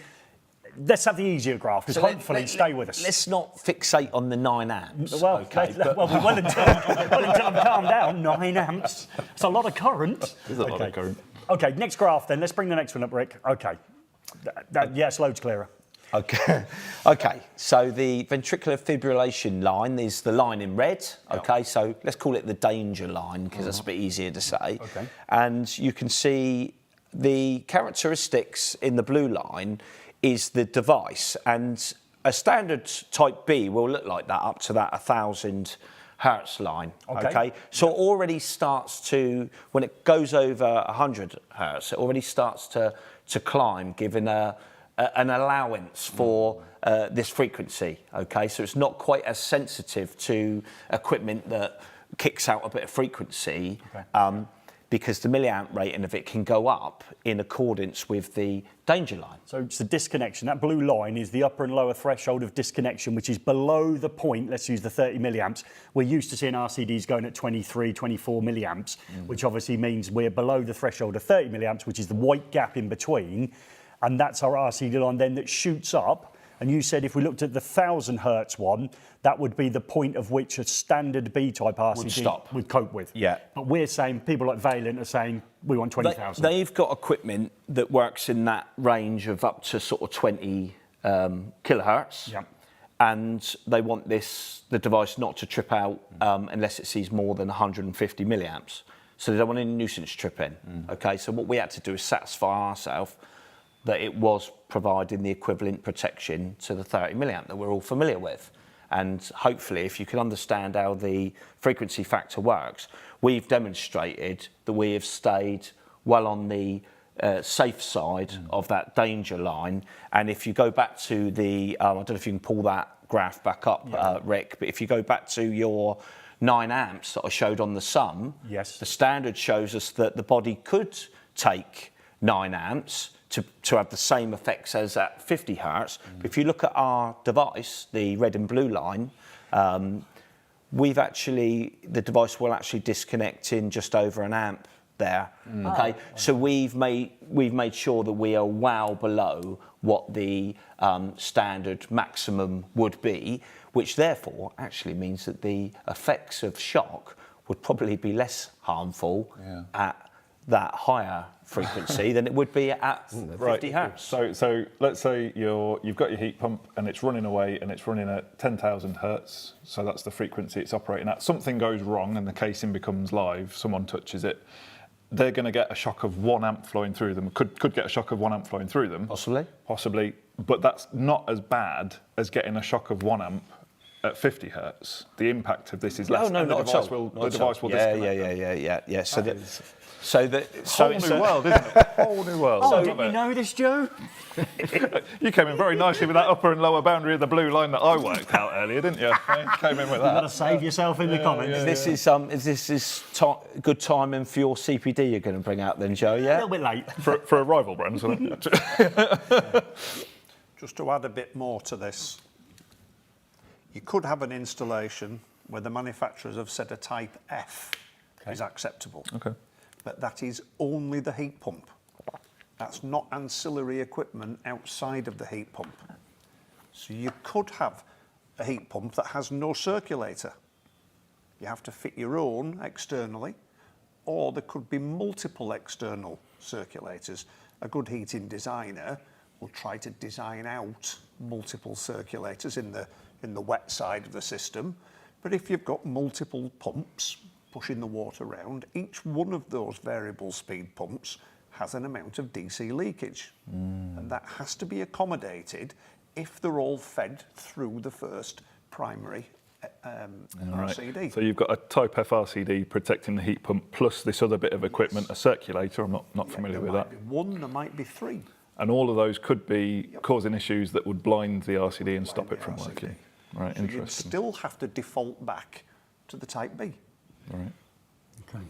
Speaker 2: let's have the easier graph, because hopefully stay with us.
Speaker 6: Let's not fixate on the 9 amps.
Speaker 2: Well,
Speaker 6: okay,
Speaker 2: well until I've calmed down, 9 amps. It's a lot of current.
Speaker 3: There's a lot of current.
Speaker 2: Okay, next graph then. Let's bring the next one up, Rick. Okay. Yes, loads clearer.
Speaker 6: Okay. Okay. So the ventricular fibrillation line is the line in red. Okay. So let's call it the danger line, because that's a bit easier to say.
Speaker 2: Okay.
Speaker 6: And you can see the characteristics in the blue line is the device, and a standard type B will look like that up to that 1,000 hertz line. Okay. So it already starts to, when it goes over 100 hertz, it already starts to climb, given an allowance for this frequency, okay? So it's not quite as sensitive to equipment that kicks out a bit of frequency, because the milliamp rating of it can go up in accordance with the danger line.
Speaker 2: So it's the disconnection. That blue line is the upper and lower threshold of disconnection, which is below the point, let's use the 30 milliamps. We're used to seeing RCDs going at 23, 24 milliamps, which obviously means we're below the threshold of 30 milliamps, which is the white gap in between. And that's our RCD line then that shoots up. And you said if we looked at the 1,000 hertz one, that would be the point of which a standard B-type RCD would cope with.
Speaker 6: Yeah.
Speaker 2: But we're saying, people like Valent are saying, we want 20,000.
Speaker 6: They've got equipment that works in that range of up to sort of 20 kilohertz.
Speaker 2: Yeah.
Speaker 6: And they want the device not to trip out unless it sees more than 150 milliamps. So they don't want any nuisance tripping. Okay, so what we had to do is satisfy ourselves that it was providing the equivalent protection to the 30 milliamp that we're all familiar with. And hopefully, if you can understand how the frequency factor works, we've demonstrated that we have stayed well on the safe side of that danger line. And if you go back to the, I don't know if you can pull that graph back up, Rick, but if you go back to your 9 amps that I showed on the sum,
Speaker 2: yes,
Speaker 6: the standard shows us that the body could take 9 amps to have the same effects as at 50 hertz. But if you look at our device, the red and blue line, the device will actually disconnect in just over an amp there. Okay, so we've made sure that we are well below what the standard maximum would be, which therefore actually means that the effects of shock would probably be less harmful at that higher frequency than it would be at 50 hertz.
Speaker 3: So let's say you've got your heat pump and it's running away and it's running at 10,000 hertz. So that's the frequency it's operating at. Something goes wrong and the casing becomes live. Someone touches it. They're going to get a shock of 1 amp flowing through them. Could get a shock of 1 amp flowing through them. Possibly. But that's not as bad as getting a shock of 1 amp at 50 hertz. The impact of this is less.
Speaker 6: No, not at all.
Speaker 3: The device will disconnect.
Speaker 6: Yeah.
Speaker 3: Whole new world, isn't it? Whole new world.
Speaker 2: Oh, didn't you know this, Joe?
Speaker 3: You came in very nicely with that upper and lower boundary of the blue line that I worked out earlier, didn't you? You came in with that.
Speaker 2: You've got to save yourself in the comments.
Speaker 6: This is good timing for your CPD you're going to bring out then, Joe, yeah?
Speaker 2: A little bit late.
Speaker 3: For a rival brand, isn't it?
Speaker 5: Just to add a bit more to this, you could have an installation where the manufacturers have said a type F is acceptable.
Speaker 3: Okay.
Speaker 5: But that is only the heat pump. That's not ancillary equipment outside of the heat pump. So you could have a heat pump that has no circulator. You have to fit your own externally, or there could be multiple external circulators. A good heating designer will try to design out multiple circulators in the wet side of the system. But if you've got multiple pumps pushing the water around, each one of those variable speed pumps has an amount of DC leakage. And that has to be accommodated if they're all fed through the first primary
Speaker 3: Right.
Speaker 5: RCD.
Speaker 3: So you've got a Type F RCD protecting the heat pump plus this other bit of equipment, a circulator. I'm not familiar with that.
Speaker 5: There might be one, there might be three.
Speaker 3: And all of those could be causing issues that would blind the RCD and stop it from
Speaker 5: RCD.
Speaker 3: working. Right,
Speaker 5: So you'd
Speaker 3: interesting.
Speaker 5: still have to default back to the Type B.
Speaker 3: Right.
Speaker 2: Okay.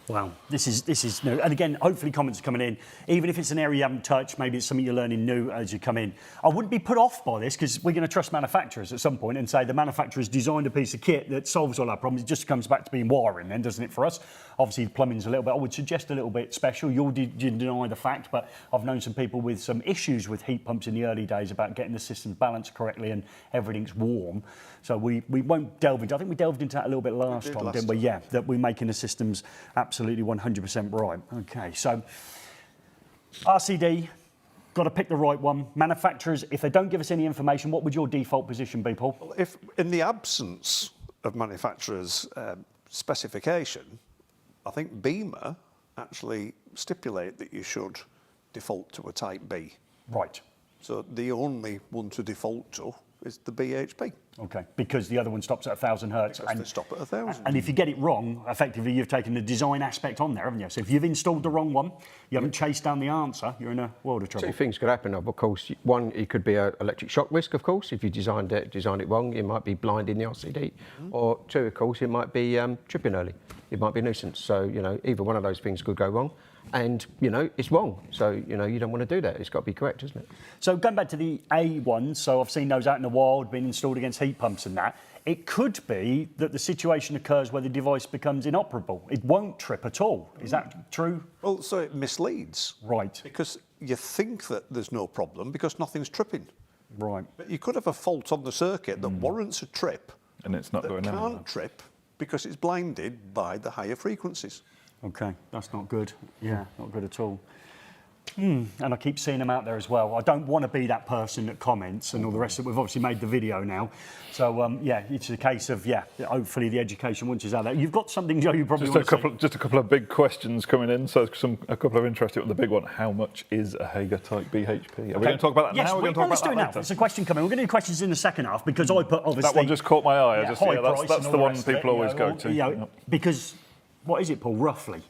Speaker 2: Wow, this is new. And again, hopefully comments are coming in. Even if it's an area you haven't touched, maybe it's something you're learning new as you come in. I wouldn't be put off by this because we're going to trust manufacturers at some point and say the manufacturer's designed a piece of kit that solves all our problems. It just comes back to being wiring then, doesn't it, for us? Obviously, plumbing's a little bit, I would suggest a little bit special. You'll deny the fact, but I've known some people with some issues with heat pumps in the early days about getting the systems balanced correctly and everything's warm. So we won't delve into, I think we delved into that a little bit last time, didn't we? Yeah, that we're making the systems absolutely 100% right. Okay, so RCD, got to pick the right one. Manufacturers, if they don't give us any information, what would your default position be, Paul?
Speaker 5: Well, if in the absence of manufacturer's specification, I think BEMA actually stipulate that you should default to a Type B.
Speaker 2: Right.
Speaker 5: So the only one to default to is the BHP.
Speaker 2: Okay, because the other one stops at 1,000 hertz.
Speaker 5: Because they stop at 1,000.
Speaker 2: And if you get it wrong, effectively you've taken the design aspect on there, haven't you? So if you've installed the wrong one, you haven't chased down the answer, you're in a world of trouble.
Speaker 4: Two things could happen, of course. One, it could be an electric shock risk, of course. If you designed it wrong, it might be blinding the RCD. Or two, of course, it might be tripping early. It might be a nuisance. So, either one of those things could go wrong. And, it's wrong. So, you don't want to do that. It's got to be correct, isn't it?
Speaker 2: So going back to the A ones, so I've seen those out in the wild being installed against heat pumps and that. It could be that the situation occurs where the device becomes inoperable. It won't trip at all. Is that true?
Speaker 5: Well, so it misleads.
Speaker 2: Right.
Speaker 5: Because you think that there's no problem because nothing's tripping.
Speaker 2: Right.
Speaker 5: But you could have a fault on the circuit that warrants a trip.
Speaker 3: And it's not
Speaker 5: that
Speaker 3: going anywhere.
Speaker 5: can't trip because it's blinded by the higher frequencies.
Speaker 2: Okay, that's not good. Yeah, not good at all. And I keep seeing them out there as well. I don't want to be that person that comments and all the rest of it. We've obviously made the video now. So, it's a case of, hopefully the education once is out there. You've got something, Joe, you probably want to say.
Speaker 3: Just a couple of big questions coming in. So a couple of interesting ones. The big one, how much is a Hager type BHP? Are we going to talk about that
Speaker 2: yes,
Speaker 3: now? We're going to talk
Speaker 2: let's
Speaker 3: about
Speaker 2: do
Speaker 3: that
Speaker 2: it now.
Speaker 3: later?
Speaker 2: There's a question coming. We're going to do questions in the second half because I put, obviously...
Speaker 3: That one just caught my eye.
Speaker 2: High price
Speaker 3: That's
Speaker 2: and
Speaker 3: the
Speaker 2: all
Speaker 3: one
Speaker 2: rest of
Speaker 3: people
Speaker 2: it,
Speaker 3: always go to.
Speaker 2: Because, what is it, Paul, roughly?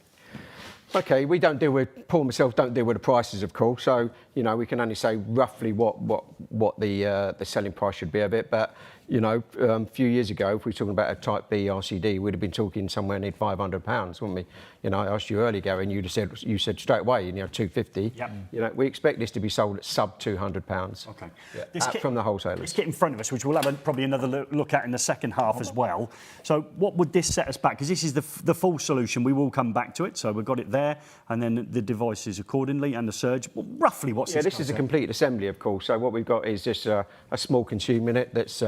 Speaker 4: Okay, we don't deal with, Paul and myself don't deal with the prices, of course, so, we can only say roughly what the selling price should be of it, but, a few years ago, if we were talking about a Type B RCD, we'd have been talking somewhere near £500, wouldn't we? I asked you earlier, Gary, and you said straight away, £250.
Speaker 2: Yep.
Speaker 4: We expect this to be sold at sub £200.
Speaker 2: Okay.
Speaker 4: From the wholesalers.
Speaker 2: This kit in front of us, which we'll have probably another look at in the second half as well. So what would this set us back? Because this is the full solution. We will come back to it. So we've got it there, and then the devices accordingly, and the surge. Well, roughly what's this?
Speaker 4: This is a complete assembly, of course. So what we've got is just a small consumer unit that's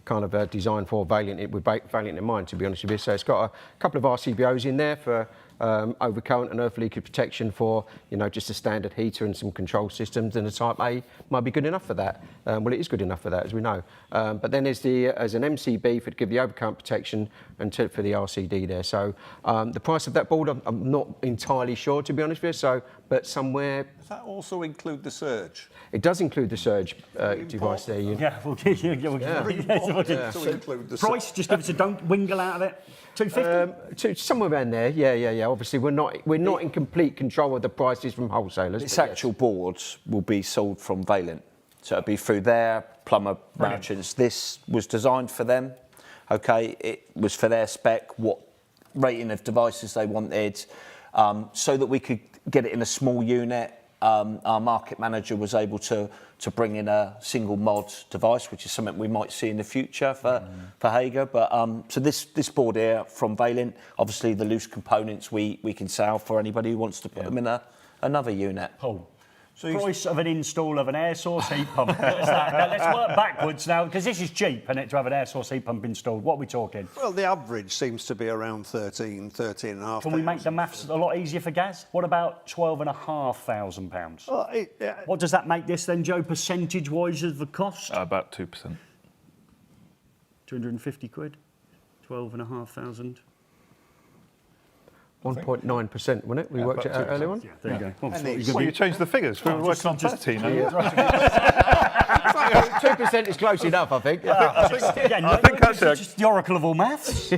Speaker 4: kind of designed for Valiant, with Valiant in mind, to be honest with you. So it's got a couple of RCBOs in there for overcurrent and earth leakage protection for, just a standard heater and some control systems, and the Type A might be good enough for that. Well, it is good enough for that, as we know. But then there's as an MCB to give the overcurrent protection and for the RCD there. So the price of that board, I'm not entirely sure, to be honest with you. But somewhere...
Speaker 5: Does that also include the surge?
Speaker 4: It does include the surge device there.
Speaker 2: Yeah, we'll give you.
Speaker 5: To include the
Speaker 2: price, just give us a don't wingle out of it. 250.
Speaker 4: Somewhere around there. Yeah. Obviously, we're not in complete control of the prices from wholesalers.
Speaker 6: This actual board will be sold from Valiant, so it'll be through their plumber merchants. This was designed for them. Okay, it was for their spec, what rating of devices they wanted, so that we could get it in a small unit. Our market manager was able to bring in a single mod device, which is something we might see in the future for Hager. But so this board here from Valiant, obviously the loose components we can sell for anybody who wants to put them in another unit.
Speaker 2: Paul. So price of an install of an air source heat pump. Now, let's work backwards now, because this is cheap, isn't it, to have an air source heat pump installed? What are we talking?
Speaker 5: Well, the average seems to be around 13,500.
Speaker 2: Can we make the maths a lot easier for Gaz? What about £12,500?
Speaker 5: Well,
Speaker 2: What does that make this then, Joe, percentage-wise of the cost?
Speaker 3: About 2%.
Speaker 2: 250 quid? 12,500.
Speaker 4: 1.9%, wasn't it? We worked it out earlier on.
Speaker 2: Yeah, there you go.
Speaker 3: Well, you changed the figures. We were working on 13.
Speaker 5: It's like
Speaker 4: 2% is close enough, I think.
Speaker 3: I think actually,
Speaker 2: just the oracle of all maths.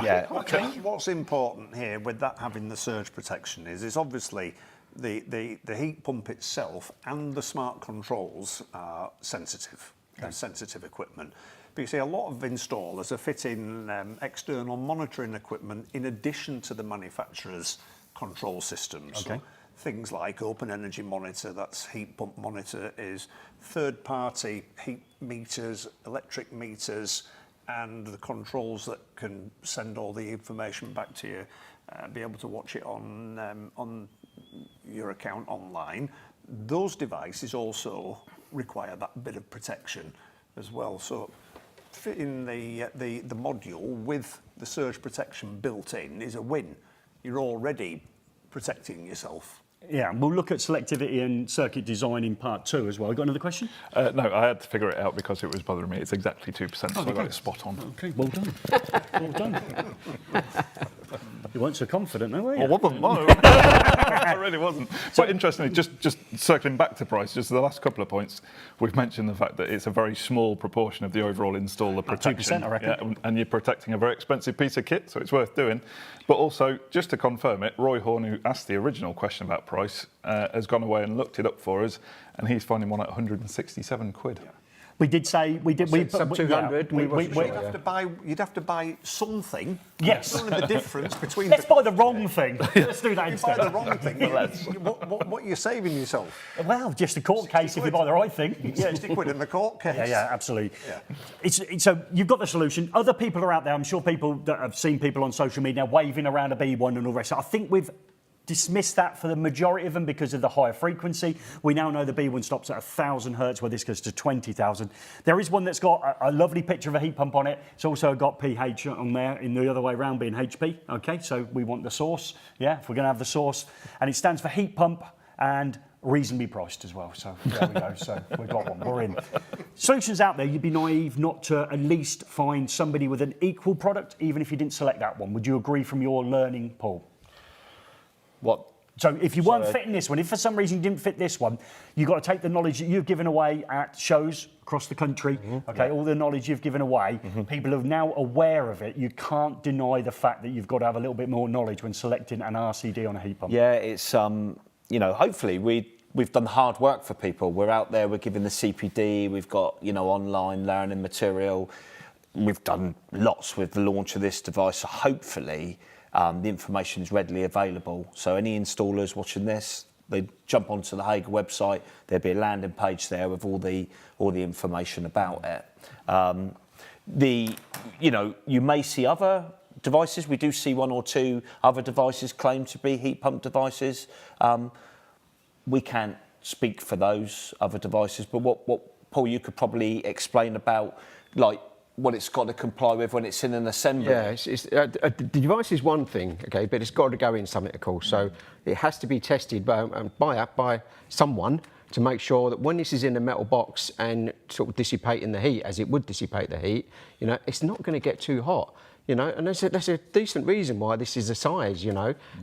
Speaker 6: Yeah.
Speaker 5: What's important here with that having the surge protection is obviously the heat pump itself and the smart controls are sensitive. They're sensitive equipment. But you see, a lot of installers are fitting external monitoring equipment in addition to the manufacturer's control systems.
Speaker 2: Okay.
Speaker 5: So things like open energy monitor, that's heat pump monitor, is third-party heat meters, electric meters, and the controls that can send all the information back to you, be able to watch it on your account online. Those devices also require that bit of protection as well. So fitting the module with the surge protection built in is a win. You're already protecting yourself.
Speaker 2: Yeah, and we'll look at selectivity and circuit design in part 2 as well. Got another question?
Speaker 3: no, I had to figure it out because it was bothering me. It's exactly 2%, so I got it spot on.
Speaker 2: Okay, well done. Well done. You weren't so confident, though, were you?
Speaker 3: I wasn't, no. I really wasn't. But interestingly, just circling back to price, just the last couple of points, we've mentioned the fact that it's a very small proportion of the overall installer protection.
Speaker 2: 2%, I reckon.
Speaker 3: Yeah, and you're protecting a very expensive piece of kit, so it's worth doing. But also, just to confirm it, Roy Horn, who asked the original question about price, has gone away and looked it up for us, and he's finding one at 167 quid. Yeah.
Speaker 2: We did say we did. We
Speaker 4: sub 200.
Speaker 5: You'd have to buy something.
Speaker 2: Yes.
Speaker 5: Don't know the difference between.
Speaker 2: Let's buy the wrong thing. Let's do that
Speaker 5: You
Speaker 2: instead.
Speaker 5: buy the wrong thing. What you're saving yourself?
Speaker 2: Well, just a court case if you buy the right thing.
Speaker 5: Yeah, £60 in the court case.
Speaker 2: Yeah, absolutely.
Speaker 5: Yeah.
Speaker 2: It's so you've got the solution. Other people are out there. I'm sure people that have seen people on social media waving around a B1 and all the rest. I think we've dismissed that for the majority of them because of the higher frequency. We now know the B1 stops at 1,000 hertz, where this goes to 20,000. There is one that's got a lovely picture of a heat pump on it. It's also got PH on there in the other way around being HP. Okay, so we want the source. Yeah, if we're going to have the source. And it stands for heat pump and reasonably priced as well. So there we go. So we've got one. We're in. Solutions out there. You'd be naive not to at least find somebody with an equal product, even if you didn't select that one. Would you agree from your learning, Paul?
Speaker 6: What?
Speaker 2: So if you weren't fitting this one, if for some reason you didn't fit this one, you've got to take the knowledge that you've given away at shows across the country, all the knowledge you've given away, people are now aware of it. You can't deny the fact that you've got to have a little bit more knowledge when selecting an RCD on a heat pump.
Speaker 6: Yeah, it's, hopefully we've done hard work for people. We're out there, we're giving the CPD, we've got, online learning material. We've done lots with the launch of this device, so hopefully the information is readily available. So any installers watching this, they jump onto the Hager website. There'll be a landing page there with all the information about it. You may see other devices. We do see one or two other devices claim to be heat pump devices. We can't speak for those other devices, but what Paul, you could probably explain about what it's got to comply with when it's in an assembly.
Speaker 4: Yeah, the device is one thing, okay, but it's got to go in something, of course. So it has to be tested by someone to make sure that when this is in a metal box and sort of dissipating the heat, as it would dissipate the heat, it's not going to get too hot. And that's a decent reason why this is a size,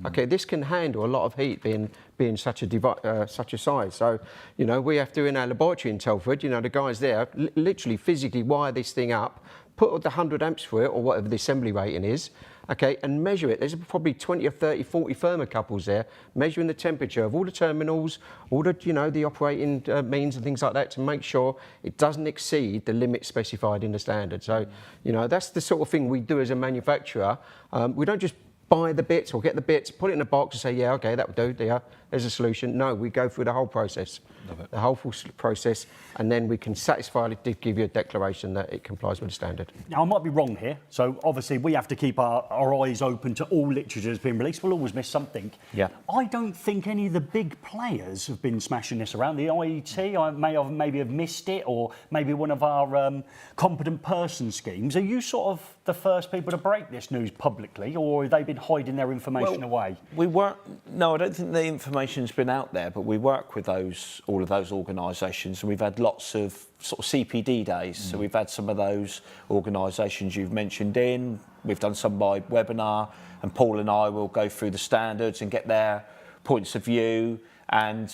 Speaker 4: Okay, this can handle a lot of heat being such a size. So, we have to, in our laboratory in Telford, the guys there literally physically wire this thing up, put the 100 amps for it, or whatever the assembly rating is, okay, and measure it. There's probably 20 or 30, 40 thermocouples there, measuring the temperature of all the terminals, all the, the operating means and things like that, to make sure it doesn't exceed the limit specified in the standard. So, that's the sort of thing we do as a manufacturer. We don't just buy the bits or get the bits, put it in a box and say, yeah, okay, that will do, there's a solution. No, we go through the whole process. The whole full process, and then we can satisfy it to give you a declaration that it complies with the standard.
Speaker 2: Now, I might be wrong here, so obviously we have to keep our eyes open to all literature that's been released. We'll always miss something.
Speaker 6: Yeah.
Speaker 2: I don't think any of the big players have been smashing this around. The IET, I maybe have missed it, or maybe one of our competent person schemes. Are you sort of the first people to break this news publicly, or have they been hiding their information away?
Speaker 6: No, I don't think the information's been out there, but we work with all of those organisations, and we've had lots of sort of CPD days. So we've had some of those organisations you've mentioned in. We've done some by webinar, and Paul and I will go through the standards and get their points of view, and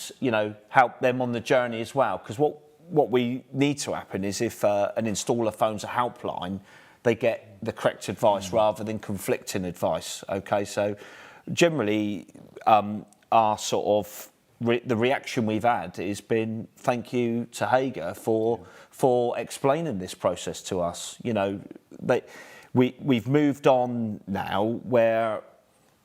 Speaker 6: help them on the journey as well. Because what we need to happen is if an installer phones a helpline, they get the correct advice rather than conflicting advice. Okay, so generally, our sort of the reaction we've had has been thank you to Hager for explaining this process to us. You know, we've moved on now where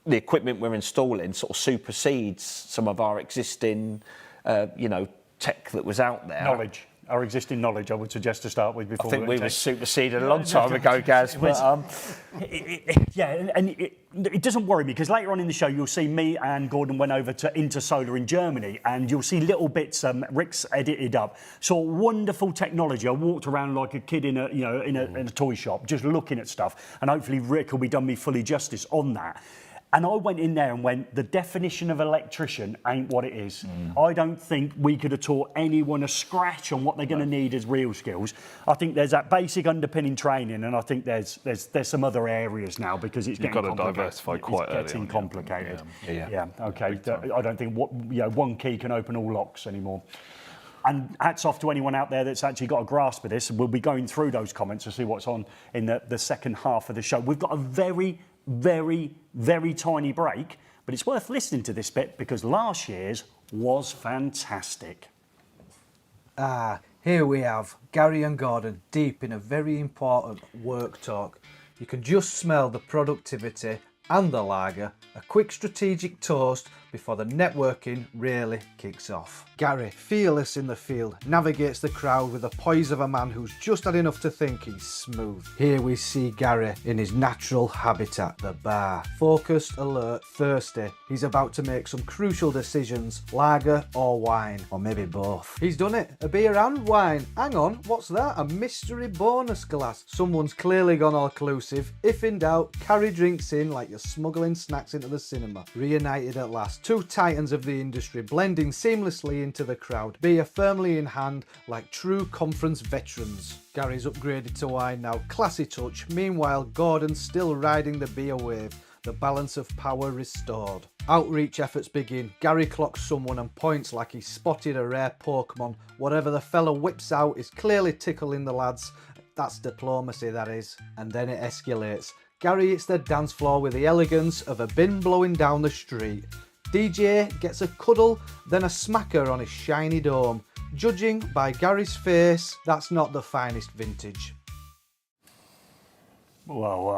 Speaker 6: the equipment we're installing sort of supersedes some of our existing, tech that was out there.
Speaker 2: Our existing knowledge, I would suggest to start with before.
Speaker 6: I think we were superseded a long time ago, Gaz. But,
Speaker 2: it doesn't worry me because later on in the show you'll see me and Gordon went over to Intersolar in Germany, and you'll see little bits Rick's edited up. Saw wonderful technology. I walked around like a kid in a toy shop, just looking at stuff, and hopefully Rick will be done me fully justice on that. And I went in there and went, the definition of electrician ain't what it is. I don't think we could have taught anyone a scratch on what they're going to need as real skills. I think there's that basic underpinning training, and I think there's some other areas now because it's getting complicated.
Speaker 3: You've got to diversify quite early.
Speaker 2: It's getting complicated.
Speaker 6: Yeah.
Speaker 2: Okay. I don't think one key can open all locks anymore. And hats off to anyone out there that's actually got a grasp of this. We'll be going through those comments to see what's on in the second half of the show. We've got a very, very, very tiny break, but it's worth listening to this bit because last year's was fantastic.
Speaker 7: Here we have Gary and Gordon deep in a very important work talk. You can just smell the productivity and the lager, a quick strategic toast before the networking really kicks off. Gary, fearless in the field, navigates the crowd with the poise of a man who's just had enough to think he's smooth. Here we see Gary in his natural habitat, the bar. Focused, alert, thirsty. He's about to make some crucial decisions, lager or wine, or maybe both. He's done it, a beer and wine. Hang on, what's that? A mystery bonus glass. Someone's clearly gone all-inclusive. If in doubt, carry drinks in like you're smuggling snacks into the cinema. Reunited at last. Two titans of the industry blending seamlessly into the crowd, beer firmly in hand like true conference veterans. Gary's upgraded to wine now, classy touch. Meanwhile, Gordon's still riding the beer wave, the balance of power restored. Outreach efforts begin. Gary clocks someone and points like he spotted a rare Pokemon. Whatever the fella whips out is clearly tickling the lads. That's diplomacy, that is. And then it escalates. Gary hits the dance floor with the elegance of a bin blowing down the street. DJ gets a cuddle, then a smacker on his shiny dome. Judging by Gary's face, that's not the finest vintage.
Speaker 2: Whoa.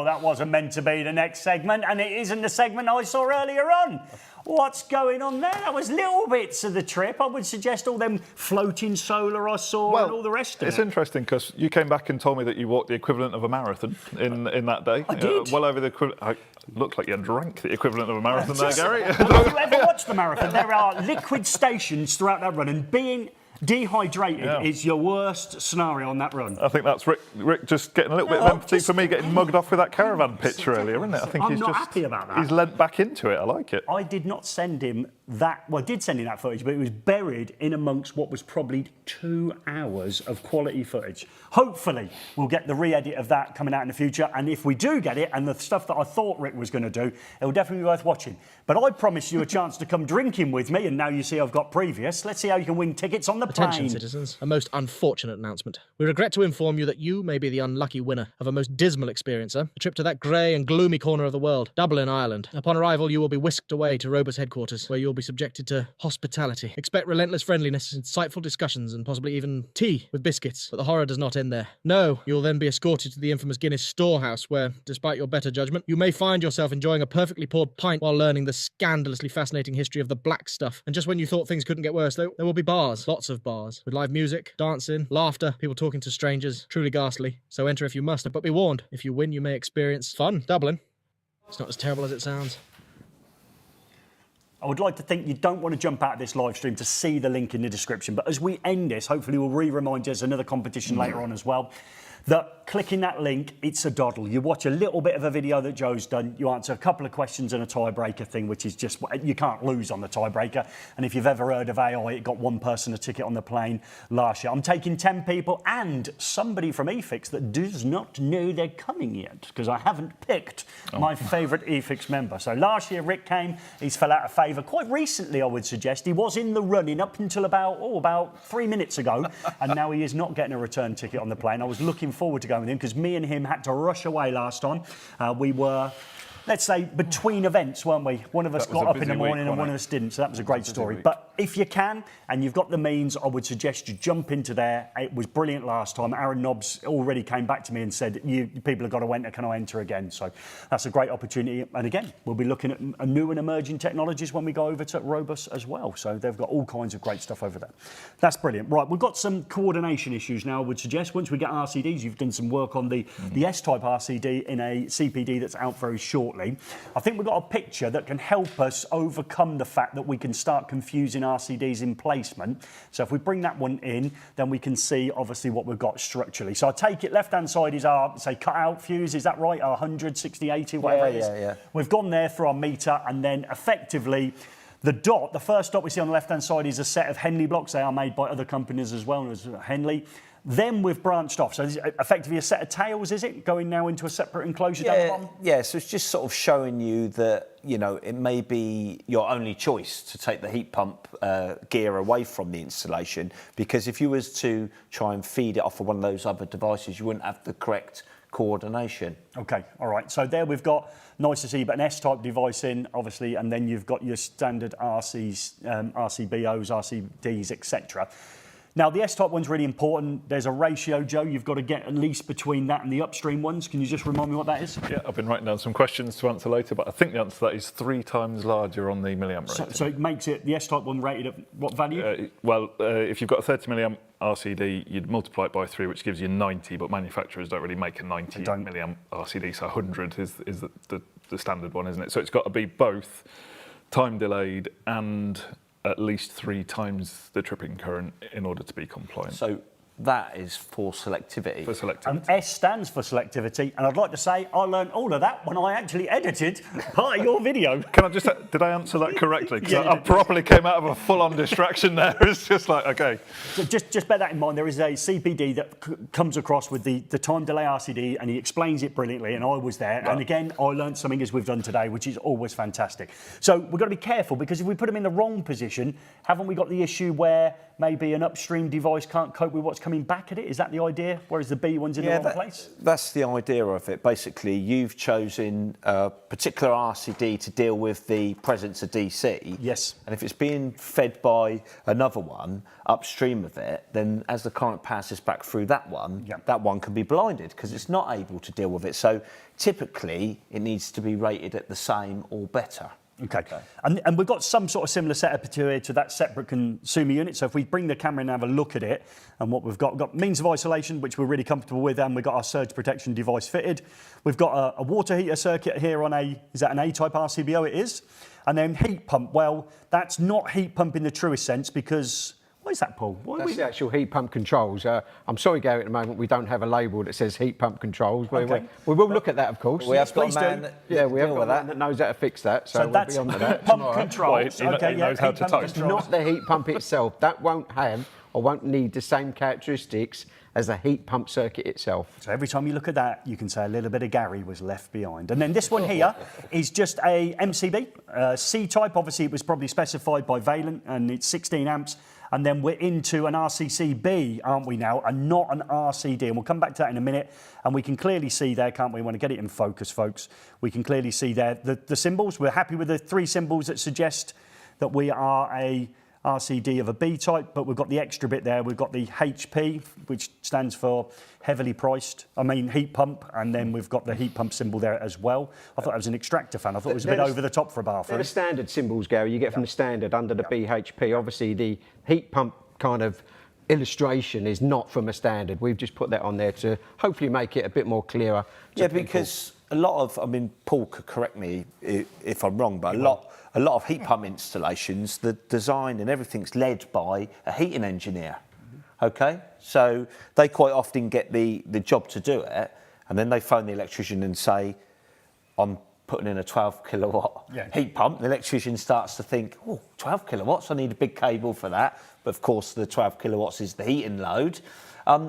Speaker 2: That wasn't meant to be the next segment, and it isn't the segment I saw earlier on. What's going on there? That was little bits of the trip. I would suggest all them floating solar I saw and all the rest of it.
Speaker 3: It's interesting because you came back and told me that you walked the equivalent of a marathon in that day.
Speaker 2: I did.
Speaker 3: Well over the equivalent. Looked like you drank the equivalent of a marathon there, Gary.
Speaker 2: Have you ever watched the marathon? There are liquid stations throughout that run, and being dehydrated is your worst scenario on that run.
Speaker 3: I think that's Rick just getting a little bit of empathy for me getting mugged off with that caravan picture earlier, isn't it? I think
Speaker 2: I'm not happy about that.
Speaker 3: He's lent back into it. I like it.
Speaker 2: I did not send him that. Well, I did send him that footage, but it was buried in amongst what was probably 2 hours of quality footage. Hopefully, we'll get the re-edit of that coming out in the future. And if we do get it, and the stuff that I thought Rick was going to do, it will definitely be worth watching. But I promised you a chance to come drinking with me, and now you see I've got previous. Let's see how you can win tickets on the
Speaker 8: Attention,
Speaker 2: plane.
Speaker 8: citizens. A most unfortunate announcement. We regret to inform you that you may be the unlucky winner of a most dismal experiencer, a trip to that grey and gloomy corner of the world, Dublin, Ireland. Upon arrival, you will be whisked away to Robus headquarters, where you'll be subjected to hospitality. Expect relentless friendliness, insightful discussions, and possibly even tea with biscuits. But the horror does not end there. No, you'll then be escorted to the infamous Guinness storehouse, where, despite your better judgment, you may find yourself enjoying a perfectly poured pint while learning the scandalously fascinating history of the black stuff. And just when you thought things couldn't get worse, there will be bars. Lots of bars. With live music, dancing, laughter, people talking to strangers. Truly ghastly. So enter if you must, but be warned, if you win you may experience fun. Dublin. It's not as terrible as it sounds.
Speaker 2: I would like to think you don't want to jump out of this live stream to see the link in the description, but as we end this, hopefully we'll remind you there's another competition later on as well. that clicking that link, it's a doddle. You watch a little bit of a video that Joe's done, you answer a couple of questions and a tiebreaker thing, which is just, you can't lose on the tiebreaker. And if you've ever heard of AI, it got one person a ticket on the plane last year. I'm taking 10 people and somebody from eFIXX that does not know they're coming yet, because I haven't picked my favourite eFIXX member. So last year Rick came, he's fell out of favour. Quite recently, I would suggest. He was in the running up until about 3 minutes ago, and now he is not getting a return ticket on the plane. I was looking forward to going with him because me and him had to rush away last time. We were, let's say, between events, weren't we? One of us got up in the morning and one of us didn't, so that was a great story. But if you can, and you've got the means, I would suggest you jump into there. It was brilliant last time. Aaron Nobbs already came back to me and said, you people have got to enter, can I enter again? So that's a great opportunity. And again, we'll be looking at new and emerging technologies when we go over to Robus as well. So they've got all kinds of great stuff over there. That's brilliant. Right, we've got some coordination issues now, I would suggest. Once we get RCDs, you've done some work on the S-type RCD in a CPD that's out very shortly. I think we've got a picture that can help us overcome the fact that we can start confusing RCDs in placement. So if we bring that one in, then we can see obviously what we've got structurally. So I take it left-hand side is our, say, cut-out fuse, is that right? Our 100, 60, 80, whatever it is.
Speaker 6: Yeah.
Speaker 2: We've gone there for our meter, and then effectively the dot, the first dot we see on the left-hand side is a set of Henley blocks. They are made by other companies as well as Henley. Then we've branched off. So this is effectively a set of tails, is it? Going now into a separate enclosure down the bottom?
Speaker 6: Yeah, so it's just sort of showing you that, you know, it may be your only choice to take the heat pump gear away from the installation, because if you was to try and feed it off of one of those other devices, you wouldn't have the correct coordination.
Speaker 2: Okay, all right. So there we've got, nice to see, but an S-type device in, obviously, and then you've got your standard RCs, RCBOs, RCDs, etc. Now, the S-type one's really important. There's a ratio, Joe, you've got to get at least between that and the upstream ones. Can you just remind me what that is?
Speaker 3: Yeah, I've been writing down some questions to answer later, but I think the answer to that is 3 times larger on the milliamp rating.
Speaker 2: So it makes it, the S-type one rated at what value?
Speaker 3: If you've got a 30 milliamp RCD, you'd multiply it by 3, which gives you 90, but manufacturers don't really make a 90 milliamp RCD, so 100 is the standard one, isn't it? So it's got to be both time delayed and at least 3 times the tripping current in order to be compliant.
Speaker 6: So that is for selectivity.
Speaker 3: For selectivity.
Speaker 2: S stands for selectivity, and I'd like to say I learned all of that when I actually edited part of your video.
Speaker 3: Can I just, did I answer that correctly? Because I properly came out of a full-on distraction there. It's just like, okay.
Speaker 2: So just bear that in mind. There is a CPD that comes across with the time delay RCD, and he explains it brilliantly, and I was there. And again, I learned something as we've done today, which is always fantastic. So we've got to be careful, because if we put them in the wrong position, haven't we got the issue where maybe an upstream device can't cope with what's coming back at it? Is that the idea? Whereas the B one's in the wrong place?
Speaker 6: That's the idea of it. Basically, you've chosen a particular RCD to deal with the presence of DC.
Speaker 2: Yes.
Speaker 6: And if it's being fed by another one upstream of it, then as the current passes back through that one, that one can be blinded because it's not able to deal with it. So typically, it needs to be rated at the same or better.
Speaker 2: Okay. And we've got some sort of similar setup to that separate consumer unit. So if we bring the camera in and have a look at it, and what we've got means of isolation, which we're really comfortable with, and we've got our surge protection device fitted. We've got a water heater circuit here on is that an A-type RCBO? It is. And then heat pump. Well, that's not heat pump in the truest sense, because what is that, Paul?
Speaker 4: That's the actual heat pump controls. I'm sorry, Gary, at the moment we don't have a label that says heat pump controls.
Speaker 2: Okay.
Speaker 4: We will look at that, of course.
Speaker 6: We have got a man
Speaker 4: we have got a man that knows how to fix that. So we'll
Speaker 2: that's
Speaker 4: be on to
Speaker 2: heat
Speaker 4: that
Speaker 2: pump
Speaker 4: tomorrow.
Speaker 2: controls.
Speaker 3: He knows how to touch.
Speaker 4: Not the heat pump itself. That won't have or won't need the same characteristics as the heat pump circuit itself.
Speaker 2: So every time you look at that, you can say a little bit of Gary was left behind. And then this one here is just a MCB, C-type. Obviously, it was probably specified by Valent, and it's 16 amps. And then we're into an RCCB, aren't we now, and not an RCD. And we'll come back to that in a minute. And we can clearly see there, can't we? We want to get it in focus, folks. We can clearly see there the symbols. We're happy with the 3 symbols that suggest that we are a RCD of a B type, but we've got the extra bit there. We've got the HP, which stands for heavily priced, heat pump, and then we've got the heat pump symbol there as well. I thought that was an extractor fan. I thought it was a bit over the top for a bathroom.
Speaker 4: They're the standard symbols, Gary, you get from the standard under the BHP. Obviously, the heat pump kind of illustration is not from a standard. We've just put that on there to hopefully make it a bit more clearer.
Speaker 6: Yeah, because a lot of, Paul could correct me if I'm wrong, but a lot of heat pump installations, the design and everything's led by a heating engineer. Okay, so they quite often get the job to do it, and then they phone the electrician and say, I'm putting in a 12 kilowatt heat pump. The electrician starts to think, oh, 12 kilowatts, I need a big cable for that. But of course, the 12 kilowatts is the heating load.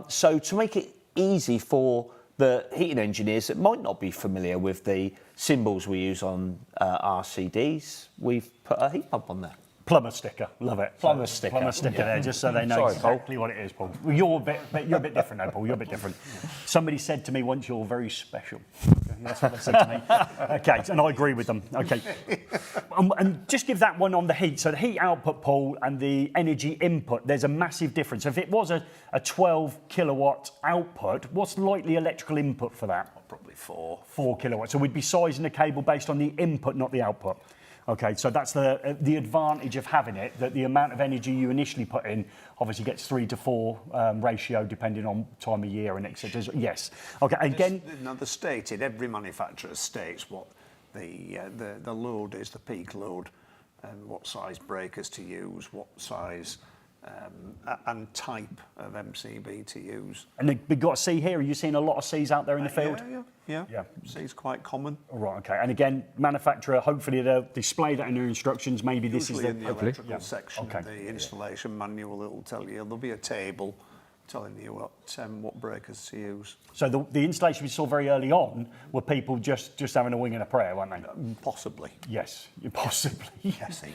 Speaker 6: So to make it easy for the heating engineers that might not be familiar with the symbols we use on RCDs, we've put a heat pump on there.
Speaker 2: Plumber sticker, love it.
Speaker 6: Plumber sticker.
Speaker 2: Plumber sticker there, just so they know
Speaker 6: Sorry,
Speaker 2: exactly what it is, Paul. Well, you're a bit different though, Paul. You're a bit different. Somebody said to me once, "You're very special." That's what they said to me. Okay, and I agree with them. Okay, and just give that one on the heat. So the heat output, Paul, and the energy input. There's a massive difference. If it was a 12 kilowatt output, what's likely electrical input for that?
Speaker 5: Probably 4.
Speaker 2: 4 kilowatts. So we'd be sizing the cable based on the input, not the output. Okay, so that's the advantage of having it, that the amount of energy you initially put in obviously gets 3 to 4 ratio depending on time of year and etc. Yes. Okay, again.
Speaker 5: Now, every manufacturer states what the load is, the peak load, and what size breakers to use, what size and type of MCB to use.
Speaker 2: And we've got a C here. Are you seeing a lot of Cs out there in the field?
Speaker 5: Yeah. C is quite common.
Speaker 2: All right, okay. And again, manufacturer, hopefully they'll display that in their instructions. Maybe this
Speaker 5: Usually
Speaker 2: is
Speaker 5: in the electrical section of the installation manual, it'll tell you, there'll be a table telling you what breakers to use.
Speaker 2: So the installation we saw very early on were people just having a wing and a prayer, weren't they?
Speaker 5: Possibly.
Speaker 2: Yes, possibly.
Speaker 5: Yes.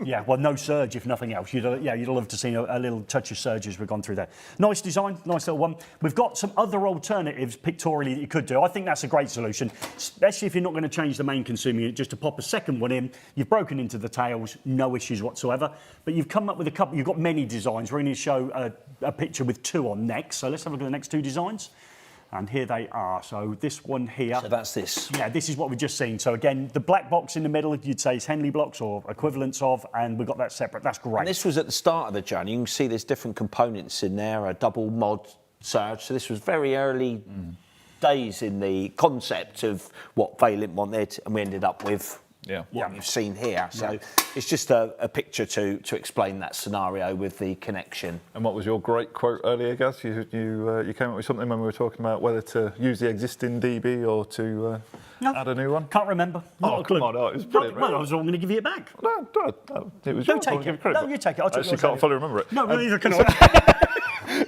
Speaker 2: Yeah, well, no surge if nothing else. You'd love to see a little touch of surge as we've gone through there. Nice design, nice little one. We've got some other alternatives pictorially that you could do. I think that's a great solution, especially if you're not going to change the main consumer unit, just to pop a second one in. You've broken into the tails, no issues whatsoever. But you've come up with a couple, you've got many designs. We're going to show a picture with 2 on next. So let's have a look at the next 2 designs. And here they are. So this one here.
Speaker 6: So that's this.
Speaker 2: Yeah, this is what we've just seen. So again, the black box in the middle, you'd say is Henley blocks or equivalents of, and we've got that separate. That's great.
Speaker 6: And this was at the start of the journey. You can see there's different components in there, a double mod surge. So this was very early days in the concept of what Valent wanted, and we ended up with what you've seen here. So it's just a picture to explain that scenario with the connection.
Speaker 3: And what was your great quote earlier, Gaz? You came up with something when we were talking about whether to use the existing DB or to add a new one?
Speaker 2: Can't remember.
Speaker 3: Oh, come on. Oh, it was brilliant.
Speaker 2: Well, I was going to give you it back.
Speaker 3: No, it was
Speaker 2: Don't take it. No, you take it.
Speaker 3: I actually can't fully remember it.
Speaker 2: No, neither can I.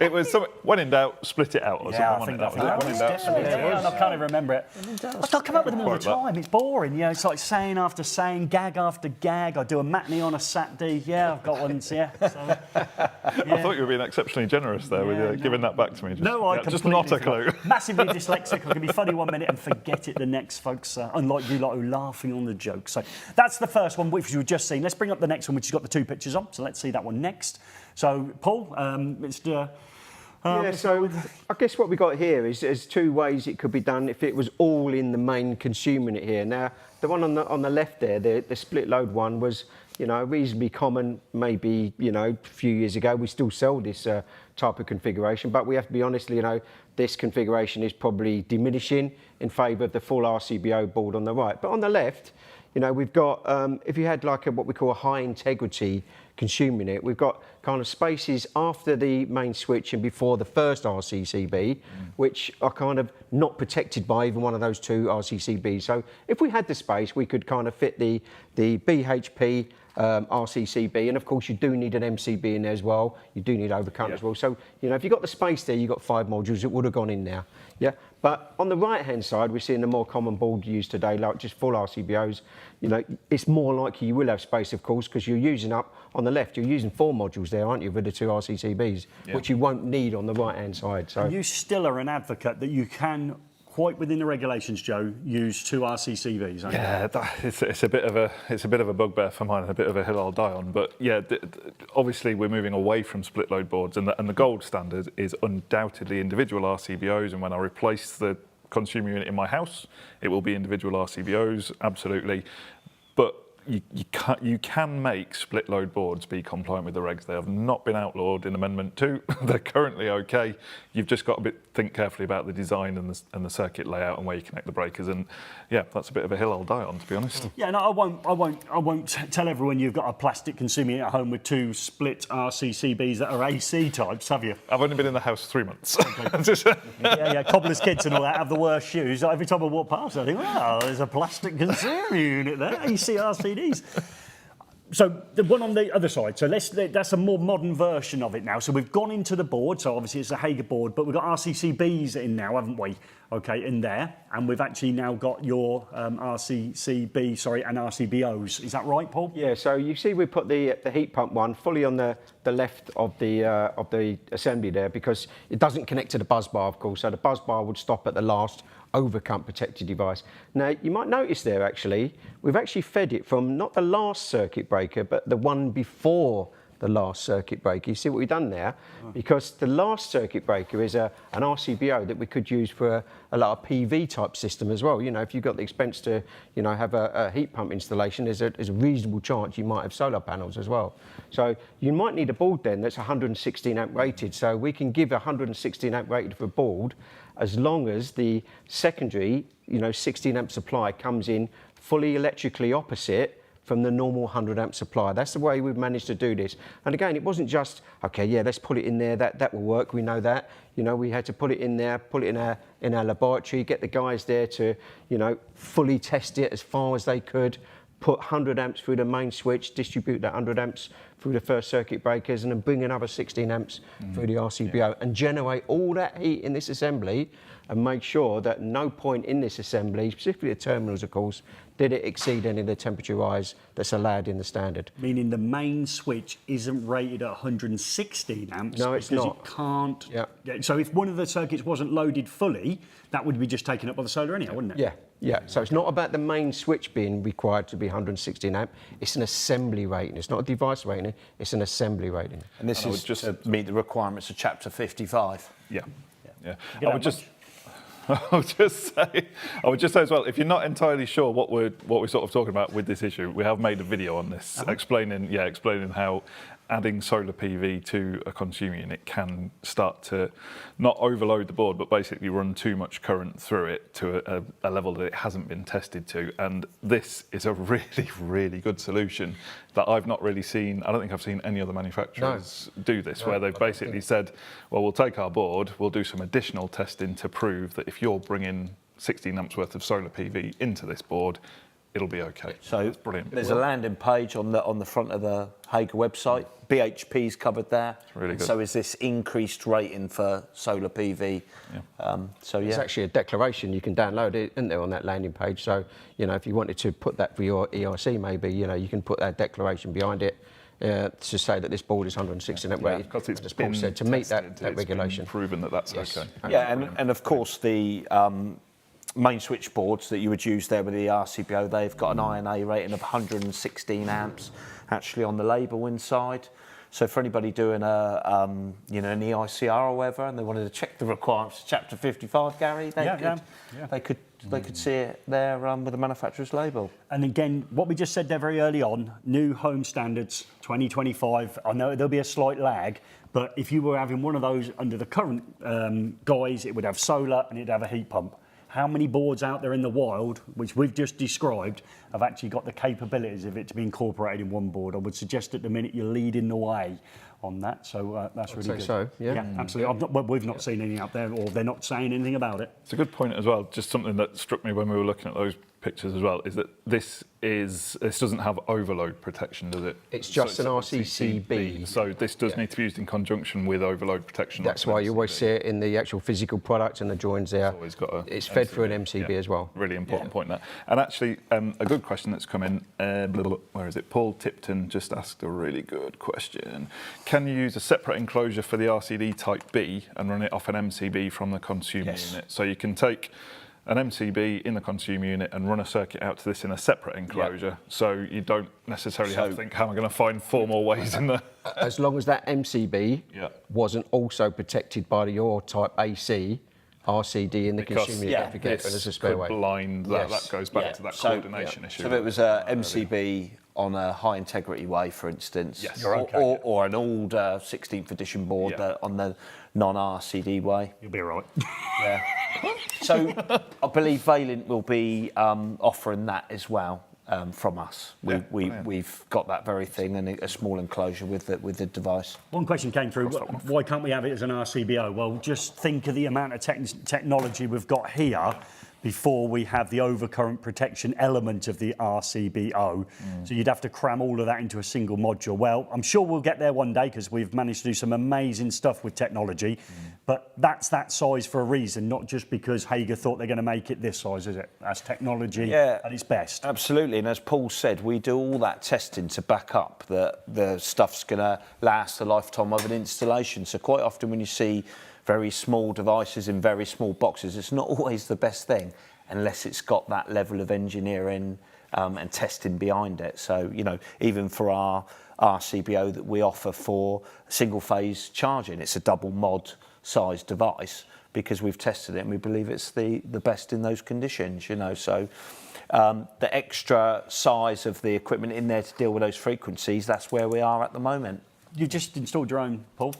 Speaker 3: It was something, when in doubt, split it out or
Speaker 2: Yeah,
Speaker 3: something.
Speaker 2: I think that was it. I can't even remember it. I come up with them all the time. It's boring. You know, it's like saying after saying, gag after gag. I do a matinee on a Saturday. Yeah, I've got ones. Yeah. So,
Speaker 3: I thought you were being exceptionally generous there with giving that back to me.
Speaker 2: Just
Speaker 3: not a clue.
Speaker 2: Massively dyslexic. I can be funny one minute and forget it the next, folks. Unlike you lot who are laughing on the joke. So that's the first one, which you've just seen. Let's bring up the next one, which has got the 2 pictures on. So let's see that one next. So, Paul, so
Speaker 4: I guess what we got here is there's 2 ways it could be done if it was all in the main consumer unit here. Now, the one on the left there, the split load one was, reasonably common maybe, a few years ago. We still sell this type of configuration, but we have to be honest, this configuration is probably diminishing in favour of the full RCBO board on the right. But on the left, we've got, if you had like what we call a high integrity consumer unit, we've got kind of spaces after the main switch and before the first RCCB, which are kind of not protected by even one of those 2 RCCBs. So if we had the space, we could kind of fit the BHP RCCB, and of course you do need an MCB in there as well. You do need overcurrent as well. So if you've got the space there, you've got 5 modules. It would have gone in now. Yeah. But on the right-hand side, we're seeing the more common board used today, like just full RCBOs. It's more likely you will have space, of course, because you're using up on the left. You're using 4 modules there, aren't you, with the 2 RCCBs, which you won't need on the right-hand side. So
Speaker 2: you still are an advocate that you can, quite within the regulations, Joe, use 2 RCCBs.
Speaker 3: It's a bit of a bugbear for mine and a bit of a hill I'll die on. But yeah, obviously we're moving away from split load boards, and the gold standard is undoubtedly individual RCBOs. And when I replace the consumer unit in my house, it will be individual RCBOs, absolutely. But you can make split load boards be compliant with the regs. They have not been outlawed in Amendment 2. They're currently okay. You've just got to think carefully about the design and the circuit layout and where you connect the breakers. And yeah, that's a bit of a hill I'll die on, to be honest.
Speaker 2: Yeah, no, I won't tell everyone you've got a plastic consuming unit at home with 2 split RCCBs that are AC types, have you?
Speaker 3: I've only been in the house 3 months.
Speaker 2: Yeah, cobbler's kids and all that have the worst shoes. Every time I walk past, I think, wow, there's a plastic consuming unit there, AC RCDs. So the one on the other side, so that's a more modern version of it now. So we've gone into the board, so obviously it's a Hager board, but we've got RCCBs in now, haven't we? Okay, in there, and we've actually now got your RCCB, and RCBOs. Is that right, Paul?
Speaker 4: Yeah, so you see we put the heat pump one fully on the left of the assembly there, because it doesn't connect to the buzz bar, of course, so the buzz bar would stop at the last overcurrent protected device. Now, you might notice there, actually, we've actually fed it from not the last circuit breaker, but the one before the last circuit breaker. You see what we've done there? Because the last circuit breaker is an RCBO that we could use for a lot of PV type system as well. You know, if you've got the expense to, you know, have a heat pump installation, there's a reasonable chance you might have solar panels as well. So you might need a board then that's 116 amp rated. So we can give 116 amp rated for a board as long as the secondary, 16 amp supply comes in fully electrically opposite from the normal 100 amp supply. That's the way we've managed to do this. And again, it wasn't just, okay, yeah, let's put it in there, that will work, we know that. We had to put it in there, put it in our laboratory, get the guys there to, fully test it as far as they could, put 100 amps through the main switch, distribute that 100 amps through the first circuit breakers, and then bring another 16 amps through the RCBO, and generate all that heat in this assembly, and make sure that no point in this assembly, specifically the terminals, of course, did it exceed any of the temperature rise that's allowed in the standard.
Speaker 2: Meaning the main switch isn't rated at 116 amps.
Speaker 4: No, it's
Speaker 2: because
Speaker 4: not.
Speaker 2: It can't.
Speaker 4: Yeah.
Speaker 2: So if one of the circuits wasn't loaded fully, that would be just taken up by the solar anyhow, wouldn't it?
Speaker 4: Yeah. So it's not about the main switch being required to be 116 amp. It's an assembly rating. It's not a device rating. It's an assembly rating.
Speaker 6: And this is just to meet the requirements of Chapter 55.
Speaker 3: Yeah. I would just say as well, if you're not entirely sure what we're sort of talking about with this issue, we have made a video on this explaining how adding solar PV to a consumer unit can start to not overload the board, but basically run too much current through it to a level that it hasn't been tested to. And this is a really, really good solution that I've not really seen. I don't think I've seen any other manufacturers do this, where they've basically said, well, we'll take our board, we'll do some additional testing to prove that if you're bringing 16 amps worth of solar PV into this board, it'll be okay. So it's brilliant.
Speaker 6: There's a landing page on the front of the Hager website. BHP's covered there.
Speaker 3: It's really good.
Speaker 6: So is this increased rating for solar PV?
Speaker 4: It's actually a declaration you can download it, isn't there, on that landing page. So if you wanted to put that for your EIC, maybe you can put that declaration behind it. To say that this board is 116 amp rated,
Speaker 3: because it's
Speaker 4: as Paul said, to meet that regulation.
Speaker 3: Proven that that's okay.
Speaker 6: And of course the main switchboards that you would use there with the RCBO, they've got an INA rating of 116 amps actually on the label inside. So for anybody doing an EICR or whatever, and they wanted to check the requirements of Chapter 55, Gary, they could see it there with the manufacturer's label.
Speaker 2: And again, what we just said there very early on, new home standards 2025. I know there'll be a slight lag, but if you were having one of those under the current guise, it would have solar and it'd have a heat pump. How many boards out there in the wild, which we've just described, have actually got the capabilities of it to be incorporated in one board? I would suggest at the minute you're leading the way on that, so that's really good.
Speaker 4: So, yeah.
Speaker 2: Absolutely. We've not seen anything out there, or they're not saying anything about it.
Speaker 3: It's a good point as well. Just something that struck me when we were looking at those pictures as well is that this doesn't have overload protection, does it?
Speaker 4: It's just an RCCB.
Speaker 3: So this does need to be used in conjunction with overload protection.
Speaker 4: That's why you always see it in the actual physical product and the joins there. It's fed through an MCB as well.
Speaker 3: Really important point there. And actually, a good question that's come in. Where is it? Paul Tipton just asked a really good question. Can you use a separate enclosure for the RCD Type B and run it off an MCB from the consumer unit? So you can take an MCB in the consumer unit and run a circuit out to this in a separate enclosure, so you don't necessarily have to think, how am I going to find 4 more ways in there?
Speaker 4: As long as that MCB wasn't also protected by your Type AC, RCD in the
Speaker 3: Because,
Speaker 4: consumer, you
Speaker 6: yeah,
Speaker 4: don't forget, but there's a spare
Speaker 3: could
Speaker 4: way.
Speaker 3: blind that.
Speaker 4: Yes.
Speaker 3: That goes back
Speaker 6: Yeah.
Speaker 3: to that
Speaker 6: So-
Speaker 3: coordination issue.
Speaker 6: So if it was a MCB on a high integrity way, for instance,
Speaker 3: Yes.
Speaker 2: You're okay,
Speaker 6: or an old 16th edition board
Speaker 3: Yeah.
Speaker 6: on the non-RCD way.
Speaker 2: You'll be all right.
Speaker 6: Yeah. So I believe Valent will be offering that as well from us. We've got that very thing and a small enclosure with the device.
Speaker 2: One question came through. Why can't we have it as an RCBO? Well, just think of the amount of technology we've got here before we have the overcurrent protection element of the RCBO. So you'd have to cram all of that into a single module. Well, I'm sure we'll get there one day because we've managed to do some amazing stuff with technology, but that's that size for a reason, not just because Hager thought they're going to make it this size, is it? That's technology at its best.
Speaker 6: Absolutely, and as Paul said, we do all that testing to back up that the stuff's going to last the lifetime of an installation. So quite often when you see very small devices in very small boxes, it's not always the best thing unless it's got that level of engineering and testing behind it. So, you know, even for our RCBO that we offer for single phase charging, it's a double mod size device because we've tested it and we believe it's the best in those conditions, you know. So the extra size of the equipment in there to deal with those frequencies, that's where we are at the moment.
Speaker 2: You just installed your own, Paul?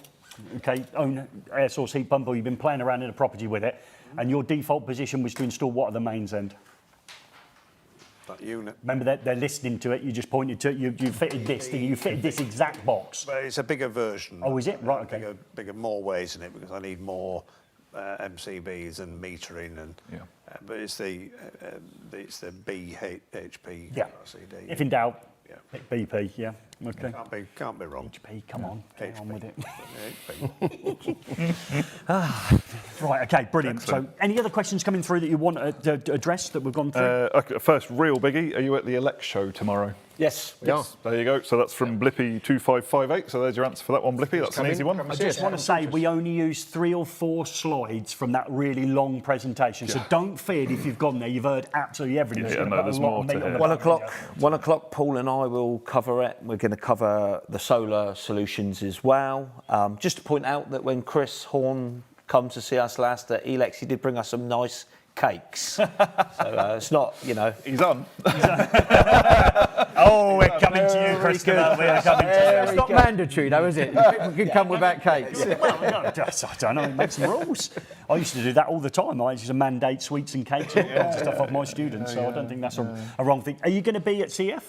Speaker 2: Okay, own air source heat pump, or you've been playing around in a property with it, and your default position was to install what at the mains end?
Speaker 5: That unit.
Speaker 2: Remember, they're listening to it, you just pointed to it, you fitted this, you fitted this exact box.
Speaker 5: But it's a bigger version.
Speaker 2: Oh, is it? Right, okay.
Speaker 5: Bigger, more ways in it because I need more MCBs and metering and.
Speaker 3: Yeah.
Speaker 5: But it's the BHP RCD.
Speaker 2: If in doubt,
Speaker 5: Yeah.
Speaker 2: pick BP, yeah, okay.
Speaker 5: Can't be wrong.
Speaker 2: HP, come on, get on with it.
Speaker 5: HP.
Speaker 2: Right, okay, brilliant. So any other questions coming through that you want to address that we've gone through?
Speaker 3: Okay, first, real biggie. Are you at the ELEC show tomorrow?
Speaker 6: Yes.
Speaker 3: Yes. There you go. So that's from Blippy 2558. So there's your answer for that one, Blippy. That's an easy one.
Speaker 2: I just want to say we only used 3 or 4 slides from that really long presentation. So don't fear if you've gone there, you've heard absolutely everything.
Speaker 3: Yeah, no, there's more to hear.
Speaker 6: 1 o'clock. 1 o'clock. Paul and I will cover it. We're going to cover the solar solutions as well. Just to point out that when Chris Horn come to see us last at eLEX, he did bring us some nice cakes. So it's not, you know.
Speaker 3: He's on.
Speaker 2: Oh, we're coming to you, Christopher. We're coming to you.
Speaker 4: It's not mandatory though, is it? People can come without cakes.
Speaker 2: Well, I don't know, make some rules. I used to do that all the time. I used to mandate sweets and cakes and all kinds of stuff off my students, so I don't think that's a wrong thing. Are you going to be at CF?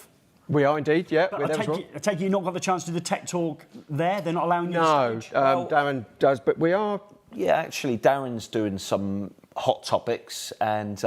Speaker 4: We are indeed, yeah.
Speaker 2: I take it you've not got the chance to do the tech talk there? They're not allowing you
Speaker 4: No,
Speaker 2: to stage?
Speaker 4: Darren does, but we are.
Speaker 6: Yeah, actually, Darren's doing some hot topics, and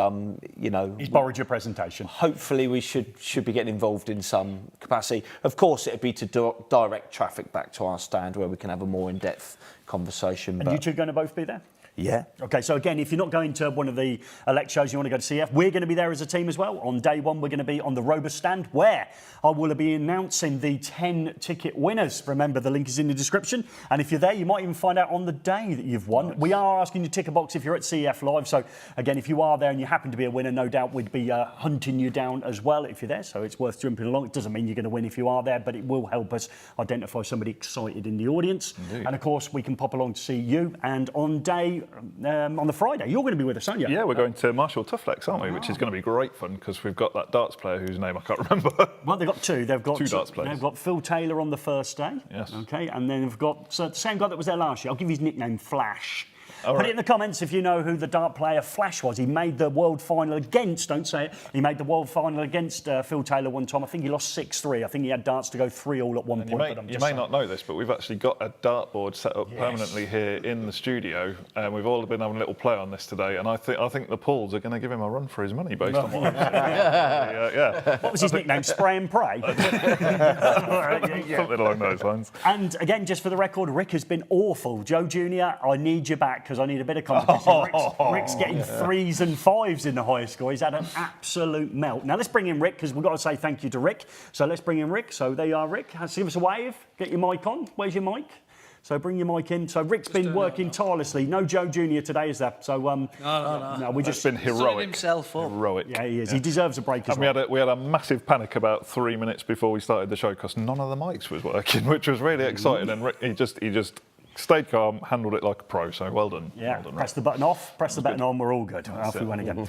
Speaker 6: you know,
Speaker 2: He's borrowed your presentation.
Speaker 6: hopefully we should be getting involved in some capacity. Of course, it'd be to direct traffic back to our stand where we can have a more in-depth conversation.
Speaker 2: And you two going to both be there?
Speaker 6: Yeah.
Speaker 2: Okay, so again, if you're not going to one of the elect shows, you want to go to CF, we're going to be there as a team as well. On day one, we're going to be on the Robust stand, where I will be announcing the 10 ticket winners. Remember, the link is in the description. And if you're there, you might even find out on the day that you've won. Nice. We are asking you to tick a box if you're at CF Live. So again, if you are there and you happen to be a winner, no doubt we'd be hunting you down as well if you're there. So it's worth jumping along. It doesn't mean you're going to win if you are there, but it will help us identify somebody excited in the audience. Indeed. And of course, we can pop along to see you. And on day... on the Friday, you're going to be with us, aren't you?
Speaker 3: Yeah, we're going to Marshall Toughlex, aren't we? Which is going to be great fun because we've got that darts player whose name I can't remember.
Speaker 2: Well, they've got 2. They've got
Speaker 3: 2 darts players.
Speaker 2: They've got Phil Taylor on the first day.
Speaker 3: Yes.
Speaker 2: Okay, and then they've got the same guy that was there last year. I'll give you his nickname, Flash.
Speaker 3: All
Speaker 2: Put
Speaker 3: right.
Speaker 2: it in the comments if you know who the dart player Flash was. He made the world final against, don't say it, he made the world final against Phil Taylor one time. I think he lost 6-3. I think he had darts to go 3-all at one point.
Speaker 3: You may not know this, but we've actually got a dartboard set up permanently here in the studio, and we've all been having a little play on this today. And I think the Pauls are going to give him a run for his money based on what I'm saying. Yeah.
Speaker 2: What was his nickname? Spray and Pray?
Speaker 3: Something along those lines.
Speaker 2: And again, just for the record, Rick has been awful. Joe Jr., I need you back because I need a bit of competition. Rick's getting 3s and 5s in the highest score. He's had an absolute melt. Now let's bring in Rick because we've got to say thank you to Rick. So let's bring in Rick. So there you are, Rick. Give us a wave. Get your mic on. Where's your mic? So bring your mic in. So Rick's been working tirelessly. No Joe Jr. today, is there? So no, we just
Speaker 3: been heroic.
Speaker 7: himself up.
Speaker 3: Heroic.
Speaker 2: Yeah, he is. He deserves a break as
Speaker 3: And
Speaker 2: well.
Speaker 3: we had a massive panic about 3 minutes before we started the show because none of the mics was working, which was really exciting. And Rick, he just stayed calm, handled it like a pro, so well done.
Speaker 2: Yeah,
Speaker 3: well done,
Speaker 2: press
Speaker 3: Ralph.
Speaker 2: the button off, press the button on, we're all good. Off we
Speaker 3: it.
Speaker 2: went again.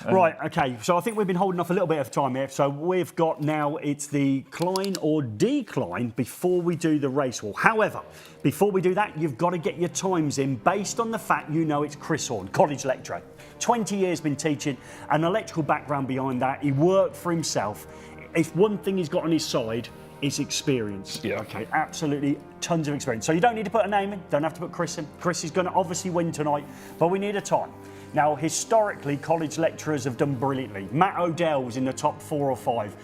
Speaker 2: Right, okay, so I think we've been holding off a little bit of time here. So we've got now, it's the climb or decline before we do the race wall. However, before we do that, you've got to get your times in based on the fact you know it's Chris Horn, college lecturer. 20 years been teaching, an electrical background behind that. He worked for himself. If one thing he's got on his side, is experience.
Speaker 3: Yeah.
Speaker 2: Okay, absolutely tons of experience. So you don't need to put a name in, don't have to put Chris in. Chris is going to obviously win tonight, but we need a time. Now, historically, college lecturers have done brilliantly. Matt Odell's in the top 4 or 5.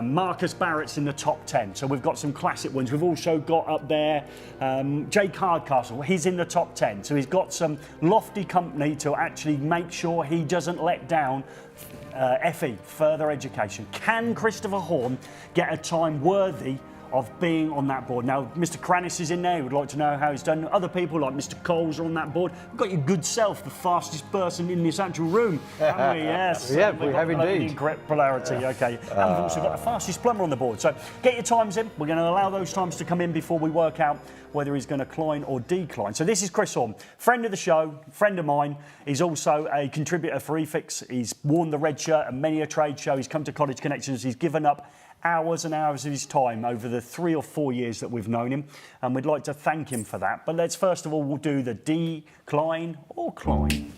Speaker 2: Marcus Barrett's in the top 10. So we've got some classic ones. We've also got up there Jake Hardcastle. He's in the top 10. So he's got some lofty company to actually make sure he doesn't let down FE, further education. Can Christopher Horn get a time worthy of being on that board? Now, Mr. Kranis is in there. He would like to know how he's done. Other people like Mr. Coles are on that board. We've got your good self, the fastest person in this actual room, haven't we? Yes.
Speaker 4: Yeah, we have indeed.
Speaker 2: Polarity, okay. And we've also got the fastest plumber on the board. So get your times in. We're going to allow those times to come in before we work out whether he's going to climb or decline. So this is Chris Horn, friend of the show, friend of mine. He's also a contributor for eFIXX. He's worn the red shirt at many a trade show. He's come to College Connections. He's given up hours and hours of his time over the 3 or 4 years that we've known him, and we'd like to thank him for that. But let's first of all, we'll do the decline or climb.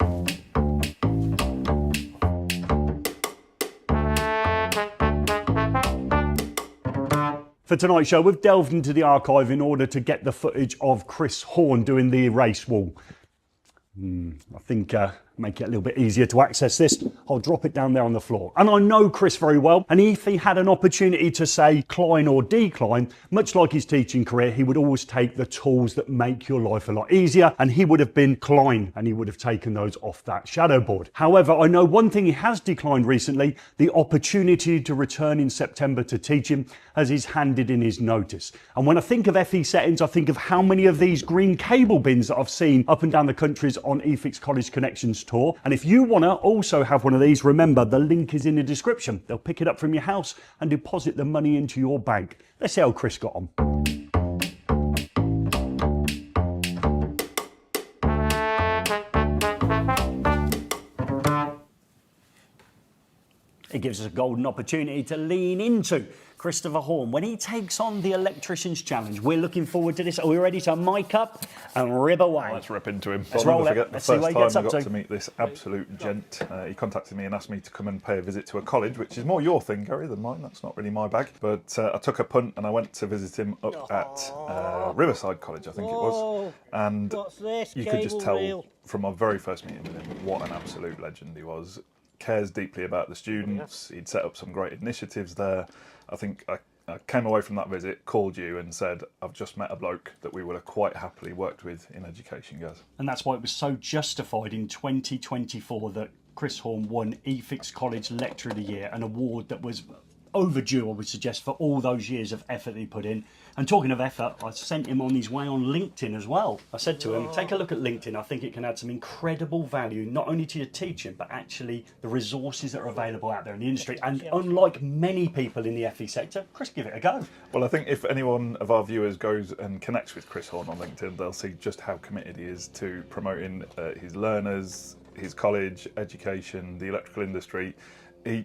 Speaker 2: For tonight's show, we've delved into the archive in order to get the footage of Chris Horn doing the race wall. I think make it a little bit easier to access this. I'll drop it down there on the floor. And I know Chris very well, and if he had an opportunity to say climb or decline, much like his teaching career, he would always take the tools that make your life a lot easier, and he would have been climb, and he would have taken those off that shadow board. However, I know one thing he has declined recently, the opportunity to return in September to teaching, as he's handed in his notice. And when I think of FE settings, I think of how many of these green cable bins that I've seen up and down the countries on eFIXX College Connections tour. And if you want to also have one of these, remember the link is in the description. They'll pick it up from your house and deposit the money into your bank. Let's see how Chris got on. It gives us a golden opportunity to lean into Christopher Horn when he takes on the Electrician's Challenge. We're looking forward to this. Are we ready to mic up and rib away?
Speaker 3: Let's rip into him.
Speaker 2: Let's
Speaker 3: I'll
Speaker 2: roll
Speaker 3: never
Speaker 2: it.
Speaker 3: forget the
Speaker 2: Let's see what
Speaker 3: first
Speaker 2: he gets
Speaker 3: time I
Speaker 2: up
Speaker 3: got
Speaker 2: to.
Speaker 3: to meet this absolute gent. He contacted me and asked me to come and pay a visit to a college, which is more your thing, Gary, than mine. That's not really my bag. But I took a punt and I went to visit him up at Riverside College, I think it was. And you could just tell from my very first meeting with him what an absolute legend he was. Cares deeply about the students. He'd set up some great initiatives there. I think I came away from that visit, called you and said, I've just met a bloke that we would have quite happily worked with in education, guys.
Speaker 2: And that's why it was so justified in 2024 that Chris Horn won eFIXX College Lecturer of the Year, an award that was overdue, I would suggest, for all those years of effort he put in. And talking of effort, I sent him on his way on LinkedIn as well. I said to him, take a look at LinkedIn. I think it can add some incredible value, not only to your teaching, but actually the resources that are available out there in the industry. And unlike many people in the FE sector, Chris, give it a go.
Speaker 3: Well, I think if anyone of our viewers goes and connects with Chris Horn on LinkedIn, they'll see just how committed he is to promoting his learners, his college, education, the electrical industry. He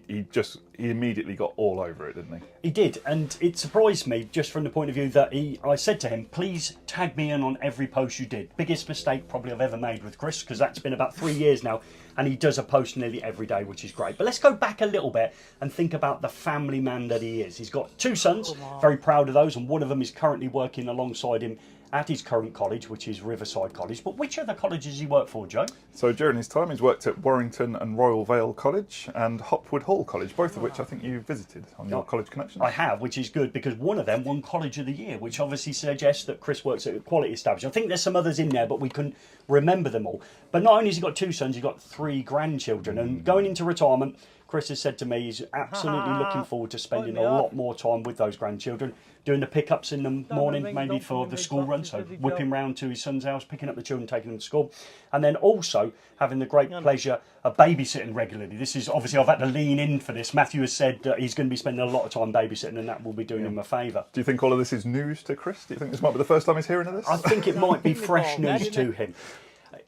Speaker 3: immediately got all over it, didn't he?
Speaker 2: He did, and it surprised me just from the point of view that I said to him, please tag me in on every post you did. Biggest mistake probably I've ever made with Chris, because that's been about 3 years now, and he does a post nearly every day, which is great. But let's go back a little bit and think about the family man that he is. He's got 2 sons, very proud of those, and one of them is currently working alongside him at his current college, which is Riverside College. But which other colleges does he work for, Joe?
Speaker 3: So during his time, he's worked at Warrington and Royal Vale College and Hopwood Hall College, both of which I think you visited on your College Connections.
Speaker 2: I have, which is good, because one of them won College of the Year, which obviously suggests that Chris works at a quality establishment. I think there's some others in there, but we couldn't remember them all. But not only has he got 2 sons, he's got 3 grandchildren. And going into retirement, Chris has said to me he's absolutely looking forward to spending a lot more time with those grandchildren, doing the pickups in the morning, maybe for the school run, so whipping round to his son's house, picking up the children, taking them to school, and then also having the great pleasure of babysitting regularly. This is obviously, I've had to lean in for this. Matthew has said that he's going to be spending a lot of time babysitting, and that will be doing him a favour.
Speaker 3: Do you think all of this is news to Chris? Do you think this might be the first time he's hearing of this?
Speaker 2: I think it might be fresh news to him.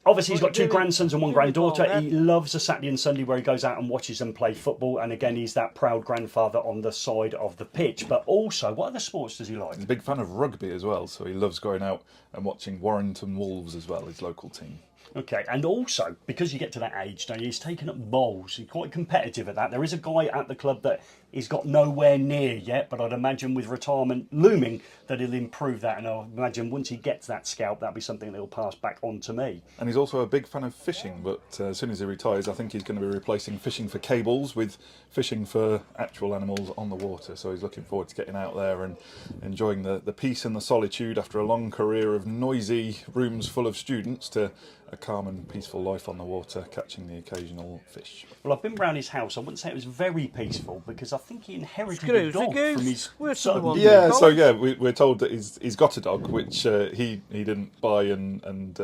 Speaker 2: Obviously, he's got 2 grandsons and 1 granddaughter. He loves a Saturday and Sunday where he goes out and watches them play football. And again, he's that proud grandfather on the side of the pitch. But also, what other sports does he like?
Speaker 3: He's a big fan of rugby as well, so he loves going out and watching Warrington Wolves as well, his local team.
Speaker 2: Okay, and also, because you get to that age, don't you, he's taken up bowls. He's quite competitive at that. There is a guy at the club that he's got nowhere near yet, but I'd imagine with retirement looming that he'll improve that, and I'll imagine once he gets that scalp, that'll be something that he'll pass back on to me.
Speaker 3: And he's also a big fan of fishing, but as soon as he retires, I think he's going to be replacing fishing for cables with fishing for actual animals on the water. So he's looking forward to getting out there and enjoying the peace and the solitude after a long career of noisy rooms full of students to a calm and peaceful life on the water, catching the occasional fish.
Speaker 2: Well, I've been around his house. I wouldn't say it was very peaceful because I think he inherited a dog from his son.
Speaker 3: Yeah, so yeah, we're told that he's got a dog, which he didn't buy and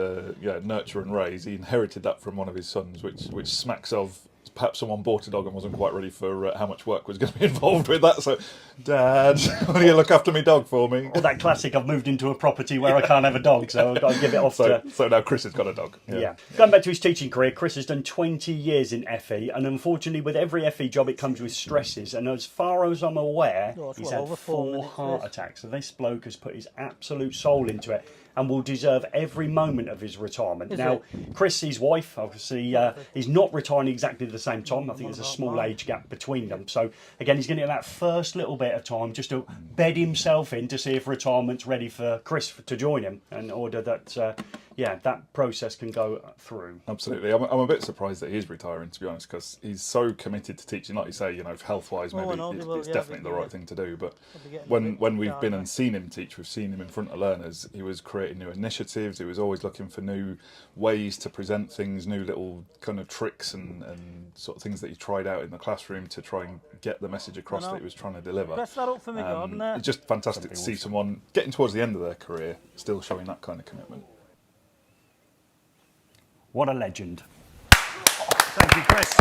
Speaker 3: nurture and raise. He inherited that from one of his sons, which smacks of perhaps someone bought a dog and wasn't quite ready for how much work was going to be involved with that. So, Dad, will you look after my dog for me?
Speaker 2: Or that classic, I've moved into a property where I can't have a dog, so I've got to give it off to...
Speaker 3: So now Chris has got a dog.
Speaker 2: Yeah. Going back to his teaching career, Chris has done 20 years in FE, and unfortunately with every FE job it comes with stresses, and as far as I'm aware, he's had 4 heart attacks. So this bloke has put his absolute soul into it and will deserve every moment of his retirement. Now, Chris, his wife, obviously, he's not retiring exactly the same time. I think there's a small age gap between them. So, again, he's going to get that first little bit of time just to bed himself in to see if retirement's ready for Chris to join him in order that, that process can go through.
Speaker 3: Absolutely. I'm a bit surprised that he is retiring, to be honest, because he's so committed to teaching. Like you say, health-wise, maybe it's definitely the right thing to do. But when we've been and seen him teach, we've seen him in front of learners, he was creating new initiatives, he was always looking for new ways to present things, new little kind of tricks and sort of things that he tried out in the classroom to try and get the message across that he was trying to deliver.
Speaker 9: Press that up for me, God,
Speaker 3: it's just fantastic to see someone getting towards the end of their career still showing that kind of commitment.
Speaker 2: What a legend. Thank you, Chris.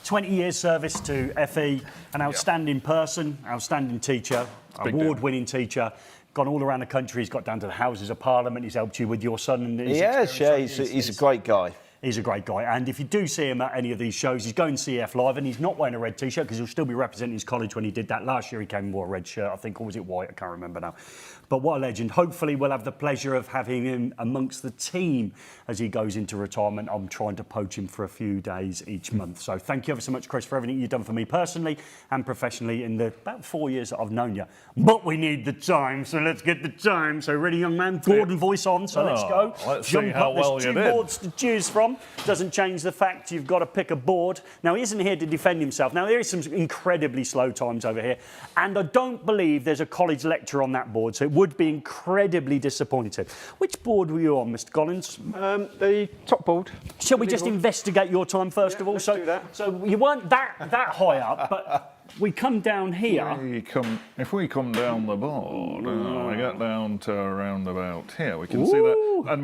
Speaker 2: "20 years service to FE, an outstanding person, outstanding teacher, award-winning teacher, gone all around the country. He's got down to the Houses of Parliament. He's helped you with your son. And
Speaker 6: he's a great guy.
Speaker 2: He's a great guy. And if you do see him at any of these shows, he's going CF Live, and he's not wearing a red T-shirt because he'll still be representing his college when he did that. Last year he came and wore a red shirt, I think, or was it white? I can't remember now. But what a legend. Hopefully we'll have the pleasure of having him amongst the team as he goes into retirement. I'm trying to poach him for a few days each month. So thank you ever so much, Chris, for everything you've done for me personally and professionally in the about 4 years that I've known you. But we need the time, so let's get the time. So ready, young man? Gordon voice on, so let's go.
Speaker 3: Let's see how well you did.
Speaker 2: There's 2 boards to choose from. Doesn't change the fact you've got to pick a board. Now, he isn't here to defend himself. Now, there is some incredibly slow times over here, and I don't believe there's a college lecturer on that board, so it would be incredibly disappointing. Which board were you on, Mr. Collins?
Speaker 4: The top board.
Speaker 2: Shall we just investigate your time first of all?
Speaker 4: Let's do that.
Speaker 2: So you weren't that high up, but we come down here.
Speaker 3: If we come down the board, we get down to around about here. We can see that, and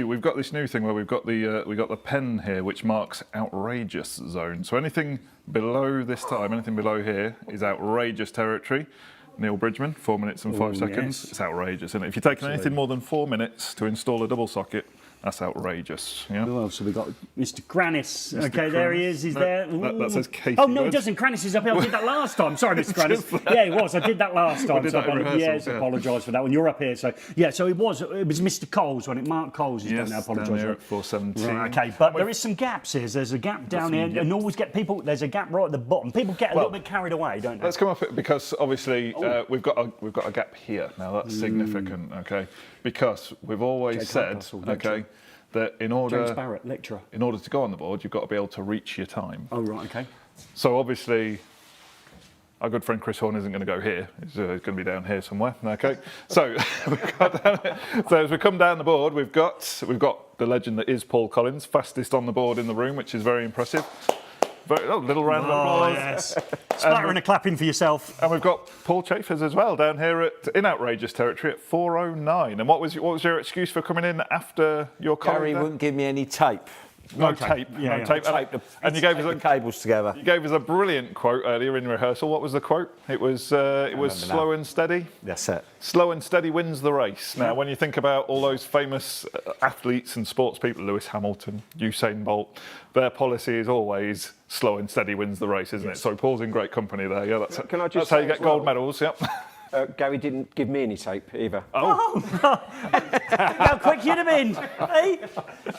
Speaker 3: we've got this new thing where we've got the pen here, which marks outrageous zone. So anything below this time, anything below here, is outrageous territory. Neil Bridgman, 4 minutes and 5 seconds. Yes. It's outrageous, isn't it? If you're taking anything more than 4 minutes to install a double socket, that's outrageous. Yeah.
Speaker 2: Who else have we got? Mr. Granis. Okay, there he is. He's there.
Speaker 3: That says Casey.
Speaker 2: Oh, no, it doesn't. Granis is up here. I did that last time. Sorry, Mr. Granis. Yeah, it was. I did that last time. Apologise for that one. You're up here. So, yeah, so it was Mr. Coles, wasn't it? Mark Coles is down there. Apologise.
Speaker 3: Down here at 417.
Speaker 2: Right, okay, but there is some gaps here. There's a gap down here, and always get people, there's a gap right at the bottom. People get a little bit carried away, don't they?
Speaker 3: Let's come up, because obviously we've got a gap here. Now, that's significant, okay? Because we've always said, okay, that in order to go on the board, you've got to be able to reach your time.
Speaker 2: Oh, right, okay.
Speaker 3: So obviously, our good friend Chris Horn isn't going to go here. He's going to be down here somewhere. Okay, so so as we come down the board, we've got the legend that is Paul Collins, fastest on the board in the room, which is very impressive. Little round of applause.
Speaker 2: Yes. Splatter and a clapping for yourself.
Speaker 3: And we've got Paul Chafers as well down here in outrageous territory at 409. And what was your excuse for coming in after your colleague?
Speaker 6: Gary wouldn't give me any tape.
Speaker 3: No tape.
Speaker 2: Yeah,
Speaker 3: no tape. And you gave us
Speaker 6: the cables together.
Speaker 3: You gave us a brilliant quote earlier in rehearsal. What was the quote? It was slow and steady.
Speaker 6: That's it.
Speaker 3: Slow and steady wins the race. Now, when you think about all those famous athletes and sports people, Lewis Hamilton, Usain Bolt, their policy is always slow and steady wins the race, isn't it? So Paul's in great company there. Yeah, that's how you get gold medals. Yep.
Speaker 4: Gary didn't give me any tape either.
Speaker 2: Oh. How quick you'd have been. Hey,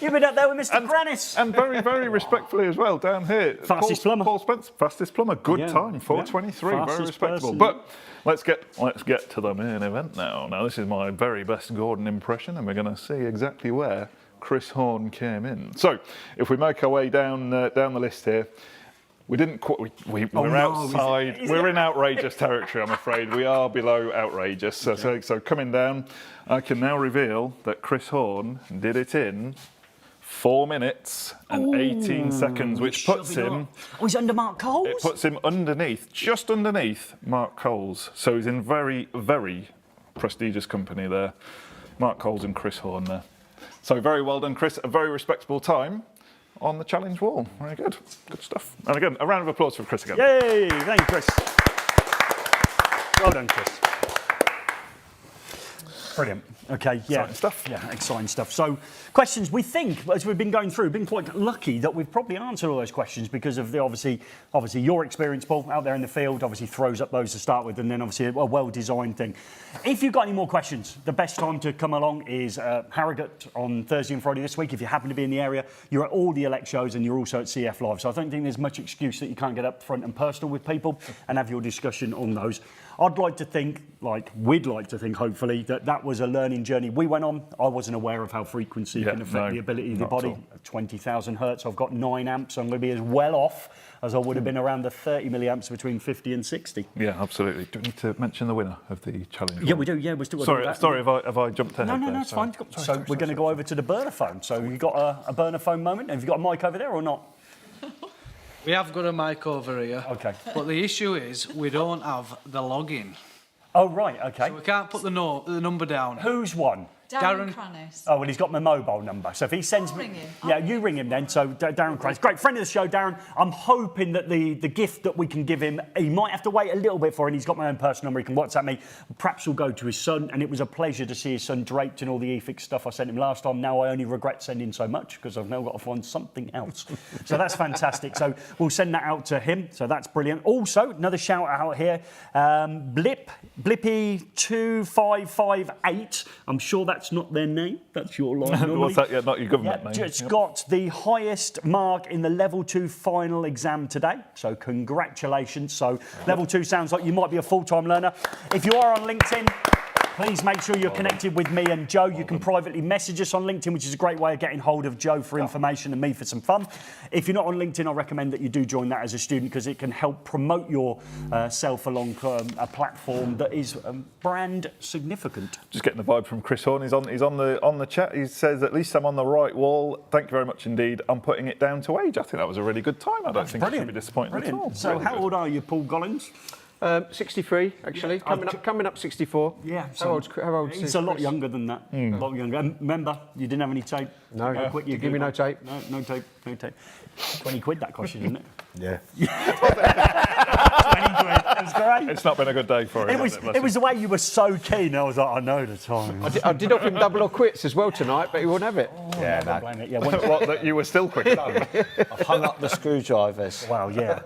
Speaker 2: you've been up there with Mr. Granis.
Speaker 3: And very, very respectfully as well, down here.
Speaker 2: Fastest plumber.
Speaker 3: Paul Spence, fastest plumber. Good time, 4:23, very respectable. But let's get to the main event now. Now, this is my very best Gordon impression, and we're going to see exactly where Chris Horn came in. So, if we make our way down the list here, we're outside. We're in outrageous territory, I'm afraid. We are below outrageous. So coming down, I can now reveal that Chris Horn did it in 4 minutes and 18 seconds, which puts him...
Speaker 2: Oh, he's under Mark Coles?
Speaker 3: It puts him just underneath Mark Coles. So he's in very, very prestigious company there. Mark Coles and Chris Horn there. So very well done, Chris. A very respectable time on the challenge wall. Very good. Good stuff. And again, a round of applause for Chris again.
Speaker 2: Yay! Thank you, Chris. Well done, Chris. Brilliant. Okay, yeah.
Speaker 3: Exciting stuff.
Speaker 2: Yeah, exciting stuff. So, questions. We think, as we've been going through, been quite lucky that we've probably answered all those questions because of the obviously your experience, Paul, out there in the field, obviously throws up those to start with, and then obviously a well-designed thing. If you've got any more questions, the best time to come along is Harrogate on Thursday and Friday this week. If you happen to be in the area, you're at all the elect shows and you're also at CF Live. So I don't think there's much excuse that you can't get up front and personal with people and have your discussion on those. I'd like to think, we'd like to think, hopefully, that was a learning journey we went on. I wasn't aware of how frequency can affect the ability of the body. 20,000 hertz, I've got 9 amps. I'm going to be as well off as I would have been around the 30 milliamps between 50 and 60.
Speaker 3: Yeah, absolutely. Do we need to mention the winner of the challenge?
Speaker 2: Yeah, we do. Yeah, we're still.
Speaker 3: Sorry, have I jumped ahead?
Speaker 2: No, it's fine. So we're going to go over to the burner phone. So you got a burner phone moment? Have you got a mic over there or not?
Speaker 9: We have got a mic over here.
Speaker 2: Okay.
Speaker 9: But the issue is we don't have the login.
Speaker 2: Oh, right, okay.
Speaker 9: So we can't put the number down.
Speaker 2: Who's won?
Speaker 10: Darren Cranis.
Speaker 2: Oh, well, he's got my mobile number. So if he sends me...
Speaker 10: ring him.
Speaker 2: Yeah, you ring him then. So Darren Cranis. Great friend of the show, Darren. I'm hoping that the gift that we can give him, he might have to wait a little bit for, and he's got my own personal number. He can WhatsApp me. Perhaps we'll go to his son, and it was a pleasure to see his son draped in all the eFIXX stuff I sent him last time. Now I only regret sending so much because I've now got to find something else. So that's fantastic. So we'll send that out to him. So that's brilliant. Also, another shout out here. Blippy2558. I'm sure that's not their name. That's your line.
Speaker 3: What's that? Yeah, not your government name.
Speaker 2: It's got the highest mark in the level 2 final exam today. So congratulations. So level 2 sounds like you might be a full-time learner. If you are on LinkedIn, please make sure you're connected with me and Joe. You can privately message us on LinkedIn, which is a great way of getting hold of Joe for information and me for some fun. If you're not on LinkedIn, I recommend that you do join that as a student because it can help promote yourself along a platform that is brand significant.
Speaker 3: Just getting the vibe from Chris Horn. He's on the chat. He says, at least I'm on the right wall. Thank you very much indeed. I'm putting it down to age. I think that was a really good time. I don't think I should be disappointed at all.
Speaker 2: So
Speaker 3: really
Speaker 2: how old are you, Paul Collins?
Speaker 4: 63, actually. Coming up 64.
Speaker 2: Yeah.
Speaker 4: How old is
Speaker 2: He's a lot younger than that. A lot younger. And remember, you didn't have any tape.
Speaker 4: No.
Speaker 2: You
Speaker 4: give me no tape.
Speaker 2: No tape. 20 quid that cost you, didn't it?
Speaker 4: Yeah.
Speaker 2: 20 quid. It was great.
Speaker 3: It's not been a good day for him.
Speaker 2: It was the way you were so keen. I was like, I know the time.
Speaker 4: I did offer him double or quits as well tonight, but he wouldn't have it.
Speaker 2: Blame it. Yeah.
Speaker 3: What, that you were still quick?
Speaker 6: I've hung up the screwdrivers.
Speaker 2: Wow, yeah.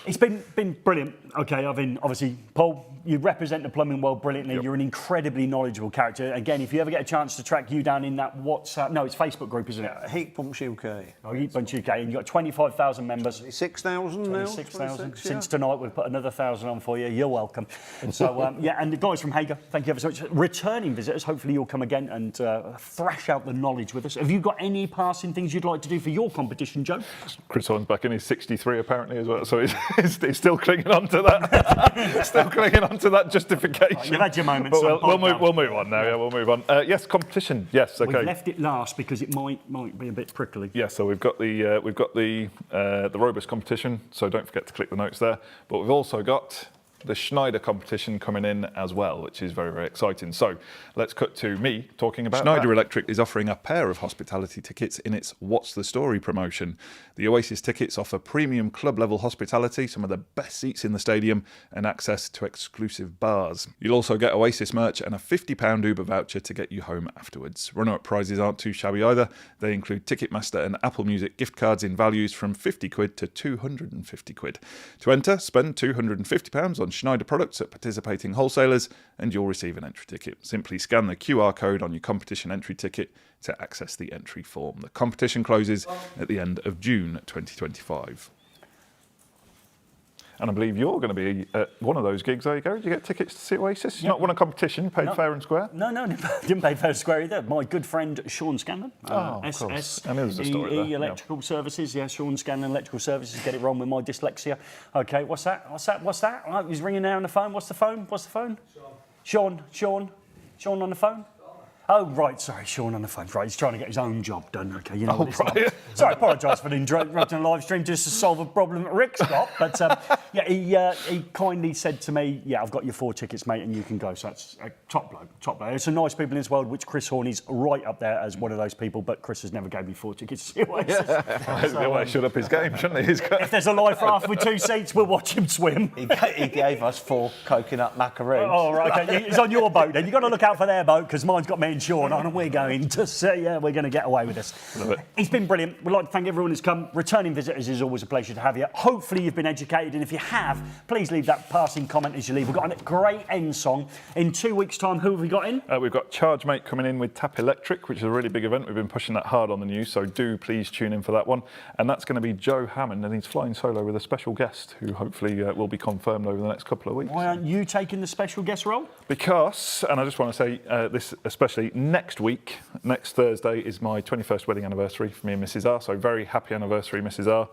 Speaker 2: It's been brilliant. Okay, obviously, Paul, you represent the plumbing world brilliantly. Yep. You're an incredibly knowledgeable character. Again, if you ever get a chance to track you down in that WhatsApp, no, it's Facebook group, isn't it?
Speaker 5: Heat Pumps UK.
Speaker 2: Oh, Heat Pumps UK, and you've got 25,000 members.
Speaker 5: 6,000 now.
Speaker 2: 6,000. Since tonight, we've put another 1,000 on for you. You're welcome. So, and the guys from Hager, thank you ever so much. Returning visitors, hopefully you'll come again and thrash out the knowledge with us. Have you got any passing things you'd like to do for your competition, Joe?
Speaker 3: Chris Horn's back in. He's 63 apparently as well, so he's He's still clinging on to that. Still clinging on to that justification.
Speaker 2: You've had your moments.
Speaker 3: But we'll move on now. Yeah, we'll move on. Yes, competition. Yes, okay.
Speaker 2: We've left it last because it might be a bit prickly.
Speaker 3: Yeah, so we've got the robust competition. So don't forget to click the notes there. But we've also got the Schneider competition coming in as well, which is very, very exciting. So let's cut to me talking about Schneider Electric is offering a pair of hospitality tickets in its What's the Story promotion. The Oasis tickets offer premium club level hospitality, some of the best seats in the stadium, and access to exclusive bars. You'll also get Oasis merch and a £50 Uber voucher to get you home afterwards. Runner-up prizes aren't too shabby either. They include Ticketmaster and Apple Music gift cards in values from £50 to £250. To enter, spend £250 on Schneider products at participating wholesalers and you'll receive an entry ticket. Simply scan the QR code on your competition entry ticket to access the entry form. The competition closes at the end of June 2025. And I believe you're going to be at one of those gigs, there you go. Did you get tickets to see Oasis? You not won a competition, you paid fair and square?
Speaker 2: No, didn't pay fair and square either. My good friend Sean Scanlon,
Speaker 3: SSE
Speaker 2: Electrical Services. Yeah, Sean Scanlon Electrical Services. Get it wrong with my dyslexia. Okay, what's that? Oh, he's ringing there on the phone. What's the phone? Sean on the phone? Oh, right, sorry, Sean on the phone. Right, he's trying to get his own job done. Okay, you know what it's like. Sorry, I apologise for interrupting the live stream just to solve a problem that Rick's got. But he kindly said to me, yeah, I've got your 4 tickets, mate, and you can go. So that's a top bloke. There's some nice people in this world, which Chris Horney's right up there as one of those people, but Chris has never gave me 4 tickets to see Oasis.
Speaker 3: He shut up his game, shouldn't he?
Speaker 2: If there's a life raft with 2 seats, we'll watch him swim.
Speaker 6: He gave us 4 coconut macaroons.
Speaker 2: Oh, right, okay. It's on your boat then. You've got to look out for their boat, because mine's got me and Sean on, and we're going to say, yeah, we're going to get away with this. It's been brilliant. We'd like to thank everyone who's come. Returning visitors is always a pleasure to have you. Hopefully you've been educated, and if you have, please leave that passing comment as you leave. We've got a great end song. In 2 weeks' time, who have we got in?
Speaker 3: We've got ChargeMate coming in with Tap Electric, which is a really big event. We've been pushing that hard on the news, so do please tune in for that one. And that's going to be Joe Hammond, and he's flying solo with a special guest who hopefully will be confirmed over the next couple of weeks.
Speaker 2: Why aren't you taking the special guest role?
Speaker 3: Because, and I just want to say this especially, next Thursday is my 21st wedding anniversary for me and Mrs. R, so very happy anniversary, Mrs. R.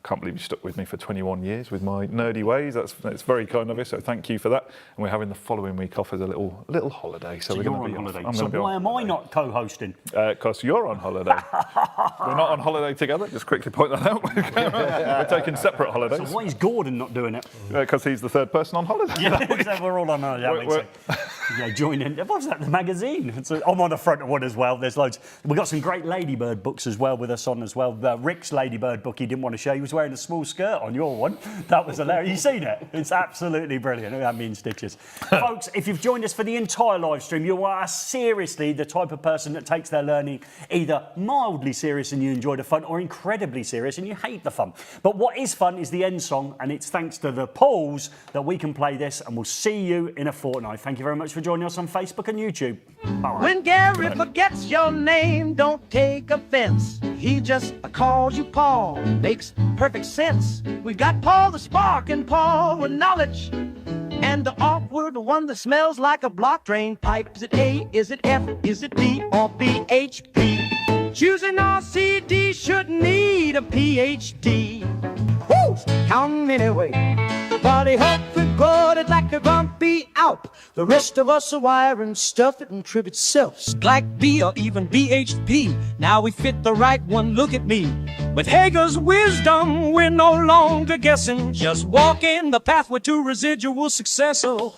Speaker 3: Can't believe you stuck with me for 21 years with my nerdy ways. That's very kind of you, so thank you for that. And we're having the following week off as a little holiday. So we're
Speaker 2: you're
Speaker 3: going to
Speaker 2: on
Speaker 3: be
Speaker 2: holiday.
Speaker 3: off.
Speaker 2: So why am I not co-hosting?
Speaker 3: Because you're on holiday. We're not on holiday together. Just quickly point that out. We're taking separate holidays.
Speaker 2: So why is Gordon not doing it?
Speaker 3: Because he's the 3rd person on holiday.
Speaker 2: Yeah, we're all on holiday. Yeah, join in. What's that? The magazine. I'm on the front of one as well. There's loads. We've got some great Ladybird books as well with us on as well. Rick's Ladybird book he didn't want to show. He was wearing a small skirt on your one. That was hilarious. You seen it? It's absolutely brilliant. It had me in stitches. Folks, if you've joined us for the entire live stream, you are seriously the type of person that takes their learning either mildly serious and you enjoy the fun, or incredibly serious and you hate the fun. But what is fun is the end song, and it's thanks to the Pauls that we can play this, and we'll see you in a fortnight. Thank you very much for joining us on Facebook and YouTube. Bye.
Speaker 10: When Gary forgets your name, don't take offense. He just calls you Paul. Makes perfect sense. We've got Paul the Spark and Paul with knowledge, and the awkward one that smells like a block drain pipe. Is it A, is it F, is it D, or BHP? Choosing RCD should need a PhD. Woo! Count anyway. Body hope we got it like a bumpy Alp. The rest of us are wiring stuff it and trip itself. Like B or even BHP. Now we fit the right one, look at me. With Hager's wisdom, we're no longer guessing. Just walking the pathway to residual success. Oh.